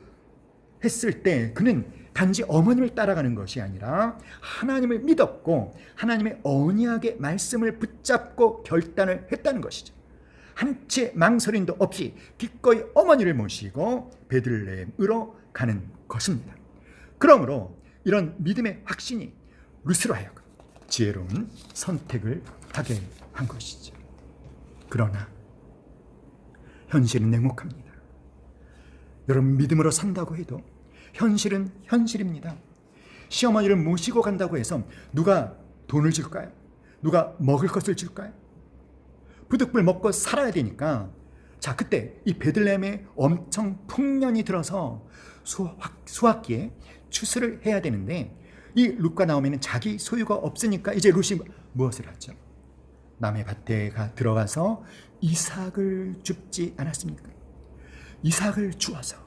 Speaker 2: 했을 때 그는 단지 어머님을 따라가는 것이 아니라 하나님을 믿었고 하나님의 언약의 말씀을 붙잡고 결단을 했다는 것이죠. 한치의 망설임도 없이 기꺼이 어머니를 모시고 베들레헴으로 가는 것입니다. 그러므로 이런 믿음의 확신이 룻으로 하여금 지혜로운 선택을 하게 한 것이죠. 그러나 현실은 냉혹합니다. 여러분 믿음으로 산다고 해도 현실은 현실입니다. 시어머니를 모시고 간다고 해서 누가 돈을 줄까요? 누가 먹을 것을 줄까요? 부득불 먹고 살아야 되니까 자 그때 이 베들레헴에 엄청 풍년이 들어서 수확기에 추수를 해야 되는데 이 룻과 나오미는 자기 소유가 없으니까 이제 룻이 무엇을 하죠? 남의 밭에 들어가서 이삭을 줍지 않았습니까? 이삭을 주어서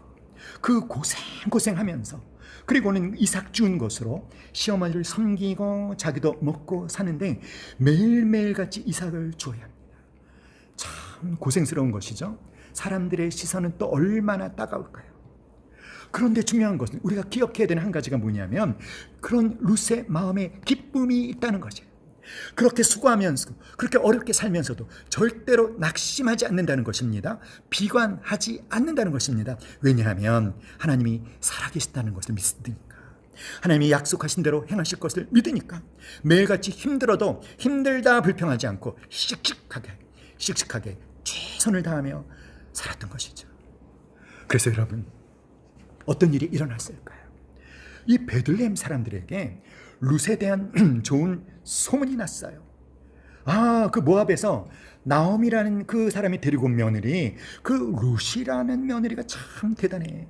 Speaker 2: 그 고생하면서 그리고는 이삭 준 것으로 시어머니를 섬기고 자기도 먹고 사는데 매일매일같이 이삭을 주어야 합니다. 참 고생스러운 것이죠. 사람들의 시선은 또 얼마나 따가울까요? 그런데 중요한 것은 우리가 기억해야 되는 한 가지가 뭐냐면 그런 룻의 마음에 기쁨이 있다는 거죠. 그렇게 수고하면서 그렇게 어렵게 살면서도 절대로 낙심하지 않는다는 것입니다. 비관하지 않는다는 것입니다. 왜냐하면 하나님이 살아계시다는 것을 믿으니까, 하나님이 약속하신 대로 행하실 것을 믿으니까 매일같이 힘들어도 힘들다 불평하지 않고 씩씩하게 최선을 다하며 살았던 것이죠. 그래서 여러분 어떤 일이 일어났을까요? 이 베들레헴 사람들에게 룻에 대한 좋은 소문이 났어요. 그 모압에서 나오미라는 그 사람이 데리고 온 며느리, 그 룻이라는 며느리가 참 대단해.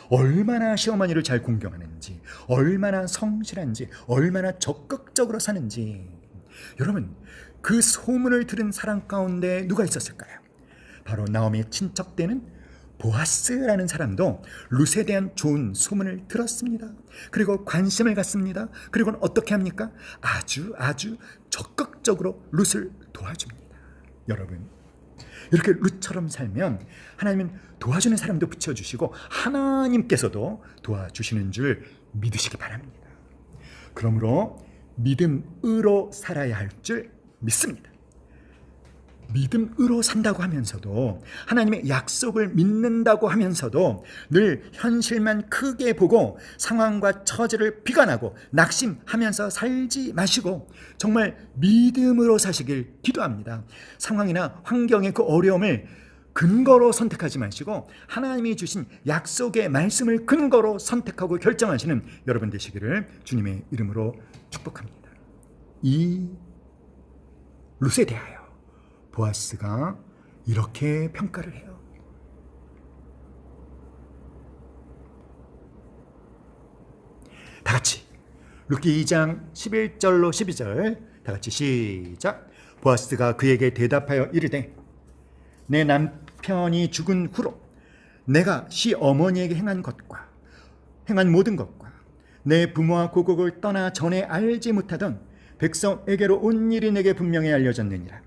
Speaker 2: 얼마나 시어머니를 잘 공경하는지, 얼마나 성실한지, 얼마나 적극적으로 사는지. 여러분, 그 소문을 들은 사람 가운데 누가 있었을까요? 바로 나오미의 친척되는 보아스라는 사람도 룻에 대한 좋은 소문을 들었습니다. 그리고 관심을 갖습니다. 그리고는 어떻게 합니까? 아주 적극적으로 룻을 도와줍니다. 여러분, 이렇게 룻처럼 살면 하나님은 도와주는 사람도 붙여주시고 하나님께서도 도와주시는 줄 믿으시기 바랍니다. 그러므로 믿음으로 살아야 할 줄 믿습니다. 믿음으로 산다고 하면서도, 하나님의 약속을 믿는다고 하면서도 늘 현실만 크게 보고 상황과 처지를 비관하고 낙심하면서 살지 마시고 정말 믿음으로 사시길 기도합니다. 상황이나 환경의 그 어려움을 근거로 선택하지 마시고 하나님이 주신 약속의 말씀을 근거로 선택하고 결정하시는 여러분 되시기를 주님의 이름으로 축복합니다. 이 룻에 대하여 보아스가 이렇게 평가를 해요. 다 같이 룻기 2장 11절로 12절 다 같이 시작. 보아스가 그에게 대답하여 이르되 내 남편이 죽은 후로 내가 시어머니에게 행한 모든 것과 내 부모와 고국을 떠나 전에 알지 못하던 백성에게로 온 일이 내게 분명히 알려졌느니라.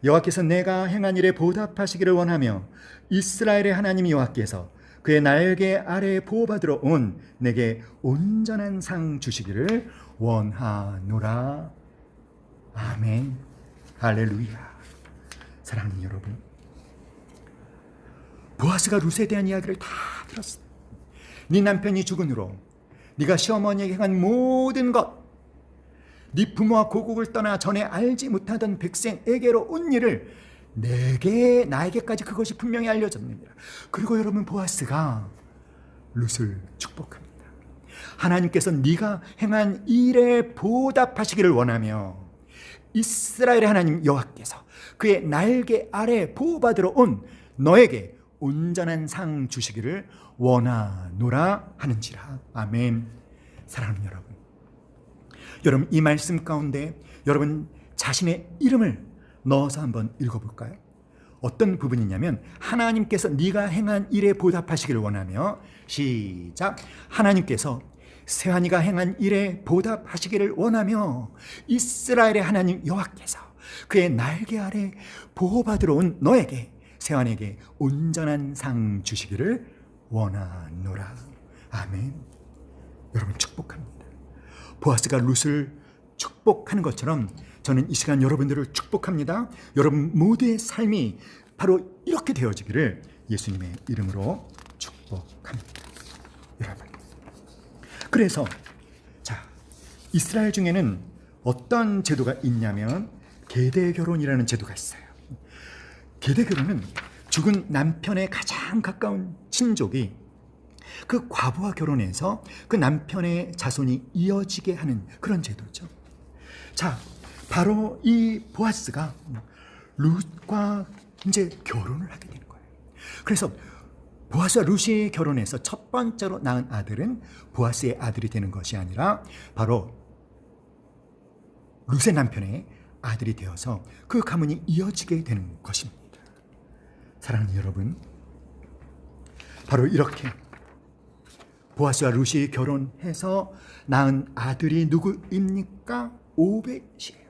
Speaker 2: 여호와께서 내가 행한 일에 보답하시기를 원하며 이스라엘의 하나님 여호와께서 그의 날개 아래에 보호받으러 온 내게 온전한 상 주시기를 원하노라. 아멘. 할렐루야. 사랑하는 여러분, 보아스가 룻에 대한 이야기를 다 들었어. 네 남편이 죽은 후로 네가 시어머니에게 행한 모든 것, 네 부모와 고국을 떠나 전에 알지 못하던 백성에게로 온 일을 나에게까지 그것이 분명히 알려졌느니라. 그리고 여러분, 보아스가 룻을 축복합니다. 하나님께서 네가 행한 일에 보답하시기를 원하며 이스라엘의 하나님 여호와께서 그의 날개 아래 보호받으러 온 너에게 온전한 상 주시기를 원하노라 하는지라. 아멘. 사랑하는 여러분, 이 말씀 가운데 여러분 자신의 이름을 넣어서 한번 읽어볼까요? 어떤 부분이냐면, 하나님께서 네가 행한 일에 보답하시기를 원하며, 시작. 하나님께서 세환이가 행한 일에 보답하시기를 원하며 이스라엘의 하나님 여호와께서 그의 날개 아래 보호받으러 온 너에게, 세환에게 온전한 상 주시기를 원하노라. 아멘. 여러분, 축복합니다. 보아스가 룻을 축복하는 것처럼 저는 이 시간 여러분들을 축복합니다. 여러분 모두의 삶이 바로 이렇게 되어지기를 예수님의 이름으로 축복합니다. 여러분, 그래서 이스라엘 중에는 어떤 제도가 있냐면 계대 결혼이라는 제도가 있어요. 계대 결혼은 죽은 남편의 가장 가까운 친족이 그 과부와 결혼해서 그 남편의 자손이 이어지게 하는 그런 제도죠. 바로 이 보아스가 룻과 이제 결혼을 하게 되는 거예요. 그래서 보아스와 룻이 결혼해서 첫 번째로 낳은 아들은 보아스의 아들이 되는 것이 아니라 바로 룻의 남편의 아들이 되어서 그 가문이 이어지게 되는 것입니다. 사랑하는 여러분, 바로 이렇게 보아스와 룻이 결혼해서 낳은 아들이 누구입니까? 오벳이에요.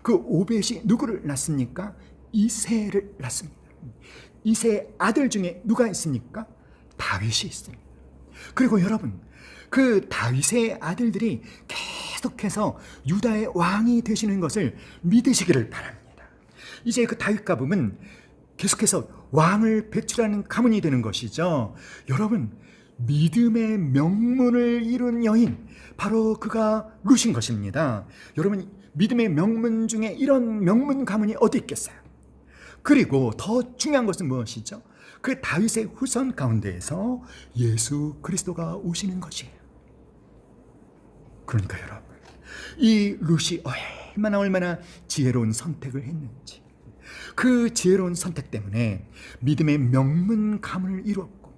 Speaker 2: 그 오벳이 누구를 낳습니까? 이새를 낳습니다. 이새의 아들 중에 누가 있습니까? 다윗이 있습니다. 그리고 여러분, 그 다윗의 아들들이 계속해서 유다의 왕이 되시는 것을 믿으시기를 바랍니다. 이제 그 다윗 가문은 계속해서 왕을 배출하는 가문이 되는 것이죠. 여러분, 믿음의 명문을 이룬 여인, 바로 그가 룻인 것입니다. 여러분, 믿음의 명문 중에 이런 명문 가문이 어디 있겠어요? 그리고 더 중요한 것은 무엇이죠? 그 다윗의 후손 가운데에서 예수 그리스도가 오시는 것이에요. 그러니까 여러분, 이 룻이 얼마나 지혜로운 선택을 했는지, 그 지혜로운 선택 때문에 믿음의 명문 가문을 이루었고,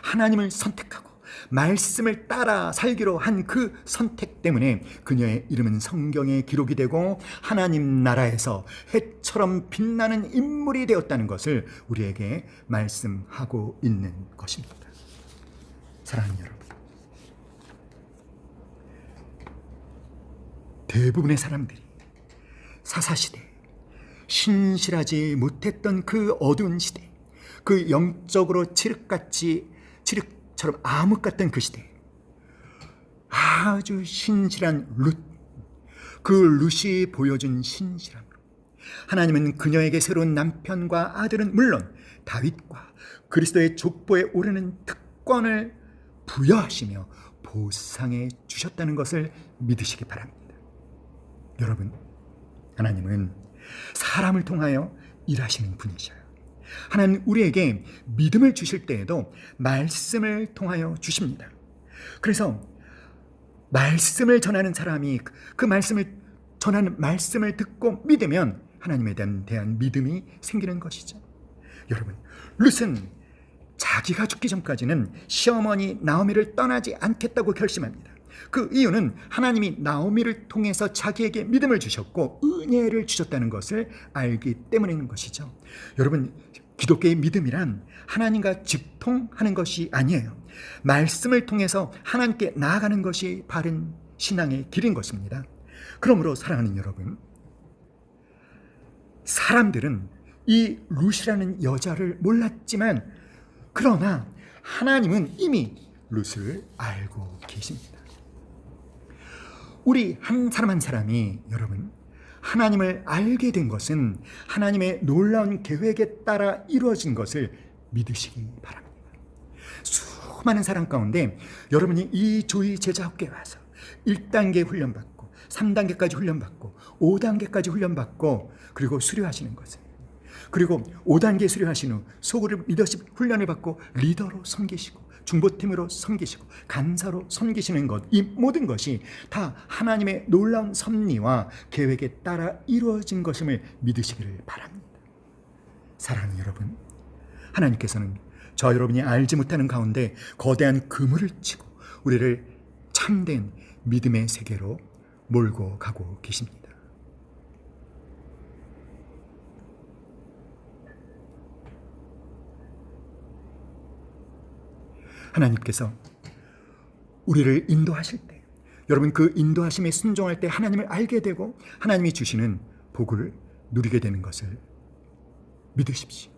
Speaker 2: 하나님을 선택하고 말씀을 따라 살기로 한 그 선택 때문에 그녀의 이름은 성경에 기록이 되고 하나님 나라에서 해처럼 빛나는 인물이 되었다는 것을 우리에게 말씀하고 있는 것입니다. 사랑하는 여러분, 대부분의 사람들이 사사시대, 신실하지 못했던 그 어두운 시대, 그 영적으로 칠흑처럼 암흑 같던 그 시대, 아주 신실한 룻, 그 룻이 보여준 신실함으로 하나님은 그녀에게 새로운 남편과 아들은 물론 다윗과 그리스도의 족보에 오르는 특권을 부여하시며 보상해 주셨다는 것을 믿으시기 바랍니다. 여러분, 하나님은 사람을 통하여 일하시는 분이셔요. 하나님 우리에게 믿음을 주실 때에도 말씀을 통하여 주십니다. 그래서 말씀을 전하는 사람이 그 말씀을 전하는 말씀을 듣고 믿으면 하나님에 대한 믿음이 생기는 것이죠. 여러분, 룻은 자기가 죽기 전까지는 시어머니 나오미를 떠나지 않겠다고 결심합니다. 그 이유는 하나님이 나오미를 통해서 자기에게 믿음을 주셨고 은혜를 주셨다는 것을 알기 때문인 것이죠. 여러분, 기독교의 믿음이란 하나님과 직통하는 것이 아니에요. 말씀을 통해서 하나님께 나아가는 것이 바른 신앙의 길인 것입니다. 그러므로 사랑하는 여러분, 사람들은 이 룻이라는 여자를 몰랐지만 그러나 하나님은 이미 룻을 알고 계십니다. 우리 한 사람 한 사람이 여러분 하나님을 알게 된 것은 하나님의 놀라운 계획에 따라 이루어진 것을 믿으시기 바랍니다. 수많은 사람 가운데 여러분이 이 조이 제자학교에 와서 1단계 훈련받고 3단계까지 훈련받고 5단계까지 훈련받고 그리고 수료하시는 것을, 그리고 5단계 수료하신 후 소그룹 리더십 훈련을 받고 리더로 섬기시고 중보팀으로 섬기시고 간사로 섬기시는 것, 이 모든 것이 다 하나님의 놀라운 섭리와 계획에 따라 이루어진 것임을 믿으시기를 바랍니다. 사랑하는 여러분, 하나님께서는 저 여러분이 알지 못하는 가운데 거대한 그물을 치고 우리를 참된 믿음의 세계로 몰고 가고 계십니다. 하나님께서 우리를 인도하실 때, 여러분 그 인도하심에 순종할 때 하나님을 알게 되고 하나님이 주시는 복을 누리게 되는 것을 믿으십시오.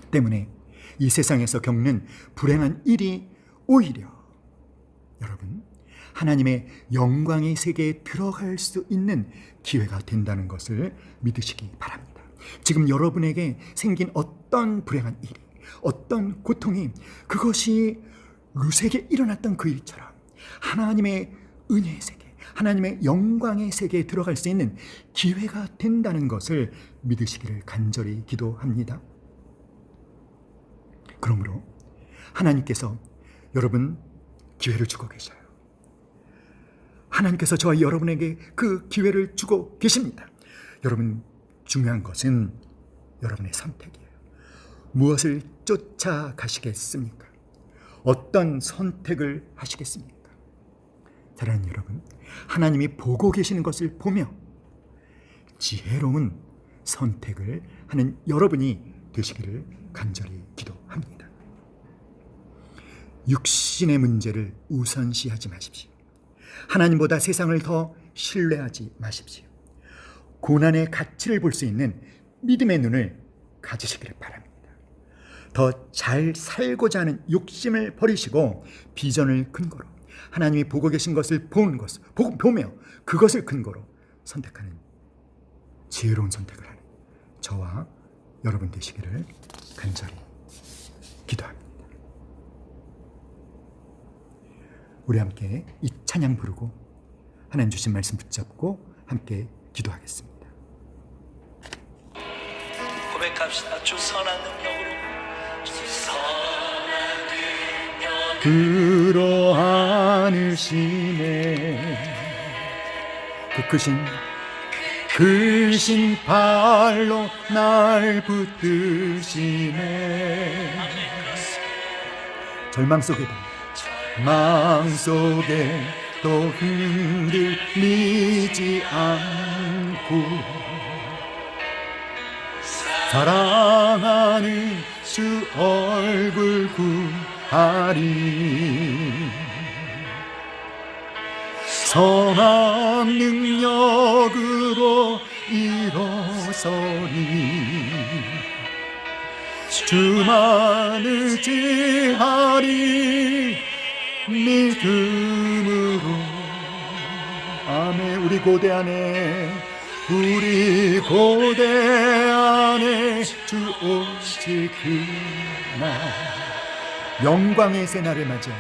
Speaker 2: 때문에 이 세상에서 겪는 불행한 일이 오히려 여러분 하나님의 영광의 세계에 들어갈 수 있는 기회가 된다는 것을 믿으시기 바랍니다. 지금 여러분에게 생긴 어떤 불행한 일이, 어떤 고통이 그것이 룻에게 일어났던 그 일처럼 하나님의 은혜의 세계, 하나님의 영광의 세계에 들어갈 수 있는 기회가 된다는 것을 믿으시기를 간절히 기도합니다. 그러므로 하나님께서 여러분 기회를 주고 계셔요. 하나님께서 저와 여러분에게 그 기회를 주고 계십니다. 여러분, 중요한 것은 여러분의 선택이에요. 무엇을 쫓아가시겠습니까? 어떤 선택을 하시겠습니까? 사랑하는 여러분, 하나님이 보고 계시는 것을 보며 지혜로운 선택을 하는 여러분이 되시기를 간절히 기도합니다. 육신의 문제를 우선시하지 마십시오. 하나님보다 세상을 더 신뢰하지 마십시오. 고난의 가치를 볼 수 있는 믿음의 눈을 가지시기를 바랍니다. 더 잘 살고자 하는 욕심을 버리시고 비전을 근거로 하나님이 보고 계신 것을 보며 그것을 근거로 선택하는 지혜로운 선택을 하는 저와 여러분 되시기를 간절히 기도합니다. 우리 함께 이 찬양 부르고 하나님 주신 말씀 붙잡고 함께 기도하겠습니다.
Speaker 4: 고백합시다. 주 선한 능력으로, 주 선한 능력
Speaker 2: 그러 안으시네. 그 크신 크신 발로 날 붙드시네. 절망 속에도 흔들리지 않고 사랑하는 주 얼굴 구하리. 선한 능력으로 일어서리. 주만 의지하리 믿음으로. 아멘. 우리 고대 안에 주 오실 그날 영광의 새날을 맞이하리.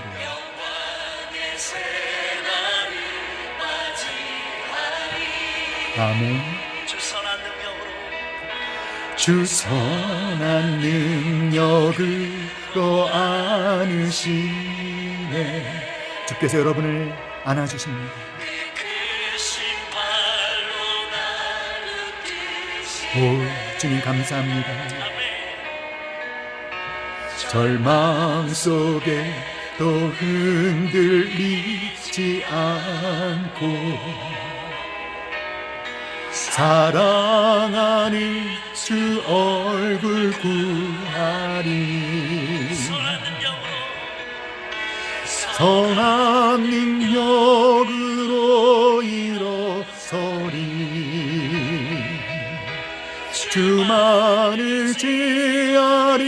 Speaker 2: 아멘. 주 선한 능력으로 안으시네. 주께서 여러분을 안아주십니다. 오 주님 감사합니다. 절망 속에 또 흔들리지 않고 사랑하는 주 얼굴 구하리. 선한 능력으로 일어서리. 주만 의지하리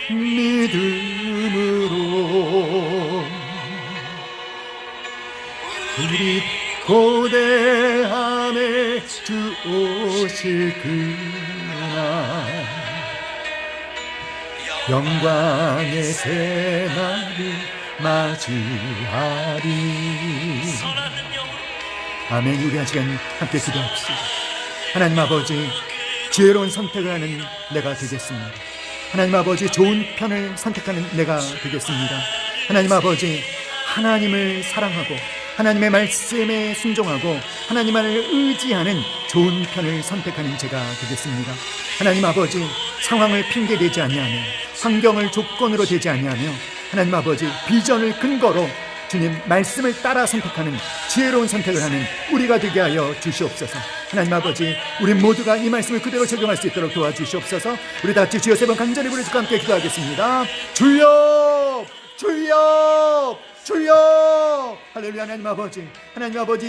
Speaker 2: 믿음으로. 우리 고대함에 주 오실 그날 영광의 새날을 맞이하리. 아멘. 우리 한 시간 함께 기도합시다. 하나님 아버지, 지혜로운 선택을 하는 내가 되겠습니다. 하나님 아버지, 좋은 편을 선택하는 내가 되겠습니다. 하나님 아버지, 하나님을 사랑하고 하나님의 말씀에 순종하고 하나님만을 의지하는 좋은 편을 선택하는 제가 되겠습니다. 하나님 아버지, 상황을 핑계대지 아니하며 환경을 조건으로 대지 아니하며 하나님 아버지, 비전을 근거로 주님 말씀을 따라 선택하는 지혜로운 선택을 하는 우리가 되게 하여 주시옵소서. 하나님 아버지, 우리 모두가 이 말씀을 그대로 적용할 수 있도록 도와주시옵소서. 우리 다 같이 주여 세 번 간절히 부르짖고 함께 기도하겠습니다. 주여, 주여, 주여. 할렐루야. 하나님 아버지,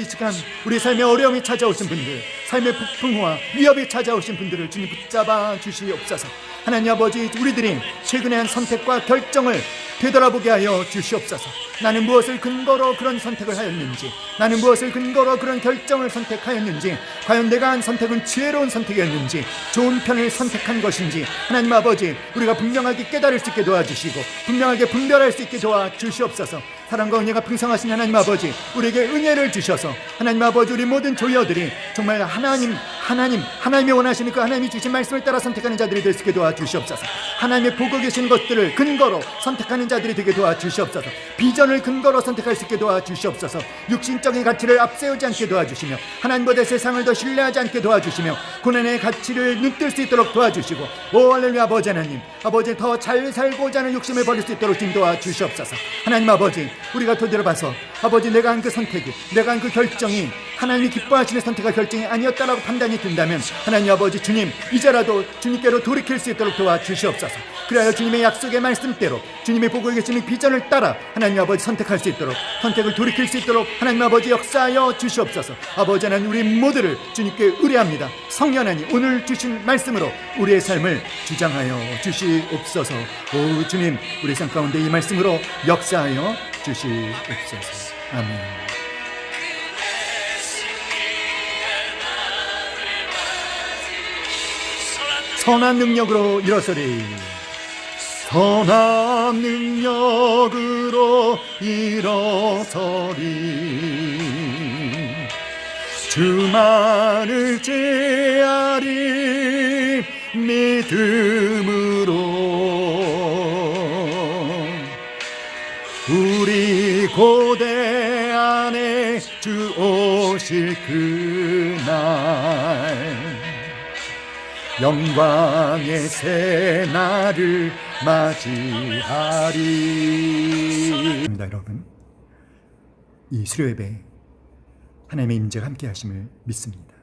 Speaker 2: 이 시간 우리 삶에 어려움이 찾아오신 분들, 삶의 폭풍우와 위협이 찾아오신 분들을 주님 붙잡아 주시옵소서. 하나님 아버지, 우리들이 최근에 한 선택과 결정을 되돌아보게 하여 주시옵소서. 나는 무엇을 근거로 그런 선택을 하였는지, 나는 무엇을 근거로 그런 결정을 선택하였는지, 과연 내가 한 선택은 지혜로운 선택이었는지, 좋은 편을 선택한 것인지 하나님 아버지, 우리가 분명하게 깨달을 수 있게 도와주시고 분명하게 분별할 수 있게 도와주시옵소서. 사랑과 은혜가 풍성하신 하나님 아버지, 우리에게 은혜를 주셔서 하나님 아버지, 우리 모든 조여들이 정말 하나님이 원하시는 그 하나님이 주신 말씀을 따라 선택하는 자들이 될 수 있게 도와주시옵소서. 하나님의 보고 계신 것들을 근거로 선택하는 자들이 되게 도와주시옵소서. 비전을 근거로 선택할 수 있게 도와주시옵소서. 육신적인 가치를 앞세우지 않게 도와주시며 하나님보다 세상을 더 신뢰하지 않게 도와주시며 고난의 가치를 눈뜰 수 있도록 도와주시고, 오 할렐루야. 아버지 하나님, 아버지, 더 잘 살고자 하는 욕심을 버릴 수 있도록 좀 도와주시옵소서. 하나님 아버지, 우리가 되돌아봐서 아버지, 내가 한 그 선택이, 내가 한 그 결정이 하나님이 기뻐하시는 선택과 결정이 아니었다라고 판단이 든다면 하나님 아버지, 주님 이제라도 주님께로 돌이킬 수 있도록 도와주시옵소서. 그래야 주님의 약속의 말씀대로 주님의 보고 계시는 비전을 따라 하나님 아버지 선택할 수 있도록, 선택을 돌이킬 수 있도록 하나님 아버지 역사하여 주시옵소서. 아버지 하나님, 우리 모두를 주님께 의뢰합니다. 성령 하나님, 오늘 주신 말씀으로 우리의 삶을 주장하여 주시옵소서. 오 주님, 우리 삶 가운데 이 말씀으로 역사하여 주시옵소서. 아멘. 선한 능력으로 일어서리. 선한 능력으로 일어서리. 주만 의지하리 믿음으로. 우리 고대 안에 때 주 오실 그날 영광의 새날을 맞이하리. 여러분, 이 수료예배 하나님의 임재가 함께 하심을 믿습니다.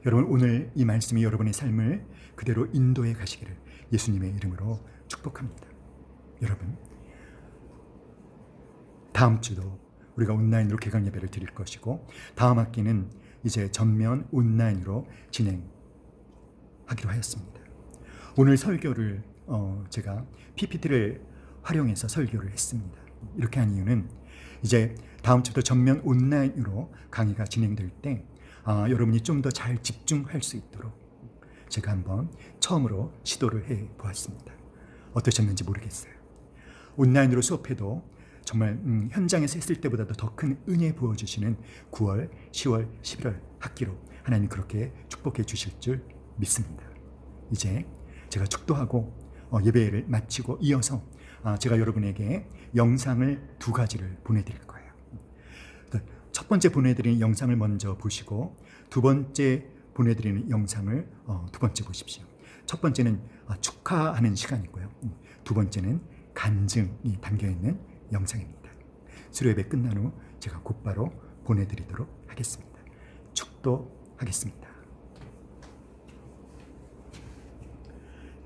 Speaker 2: 여러분, 오늘 이 말씀이 여러분의 삶을 그대로 인도해 가시기를 예수님의 이름으로 축복합니다. 여러분, 다음 주도 우리가 온라인으로 개강 예배를 드릴 것이고, 다음 학기는 이제 전면 온라인으로 진행하기로 하였습니다. 오늘 설교를 제가 PPT를 활용해서 설교를 했습니다. 이렇게 한 이유는 이제 다음 주도 전면 온라인으로 강의가 진행될 때 여러분이 좀 더 잘 집중할 수 있도록 제가 한번 처음으로 시도를 해 보았습니다. 어떠셨는지 모르겠어요. 온라인으로 수업해도 정말 현장에서 했을 때보다도 더 큰 은혜 부어주시는 9월, 10월, 11월 학기로 하나님 그렇게 축복해 주실 줄 믿습니다. 이제 제가 축도하고 예배를 마치고 이어서 제가 여러분에게 영상을 2가지를 보내드릴 거예요. 첫 번째 보내드리는 영상을 먼저 보시고, 두 번째 보내드리는 영상을 두 번째 보십시오. 첫 번째는 축하하는 시간이고요. 두 번째는 간증이 담겨있는 영상입니다. 수료예배 끝난 후 제가 곧바로 보내드리도록 하겠습니다. 축도하겠습니다.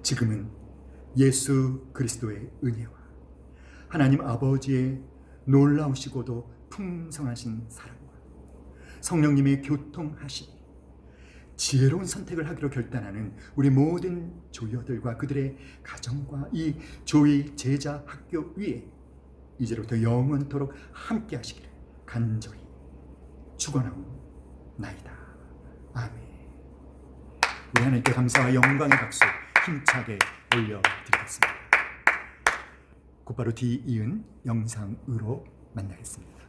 Speaker 2: 지금은 예수 그리스도의 은혜와 하나님 아버지의 놀라우시고도 풍성하신 사랑과 성령님의 교통하심이 지혜로운 선택을 하기로 결단하는 우리 모든 조여들과 그들의 가정과 이 조의 제자 학교 위에 이제부터 영원토록 함께 하시기를 간절히 축원하옵나이다. 아멘. 우리 하나님께 감사와 영광의 박수 힘차게 올려드리겠습니다. 곧바로 뒤이은 영상으로 만나겠습니다.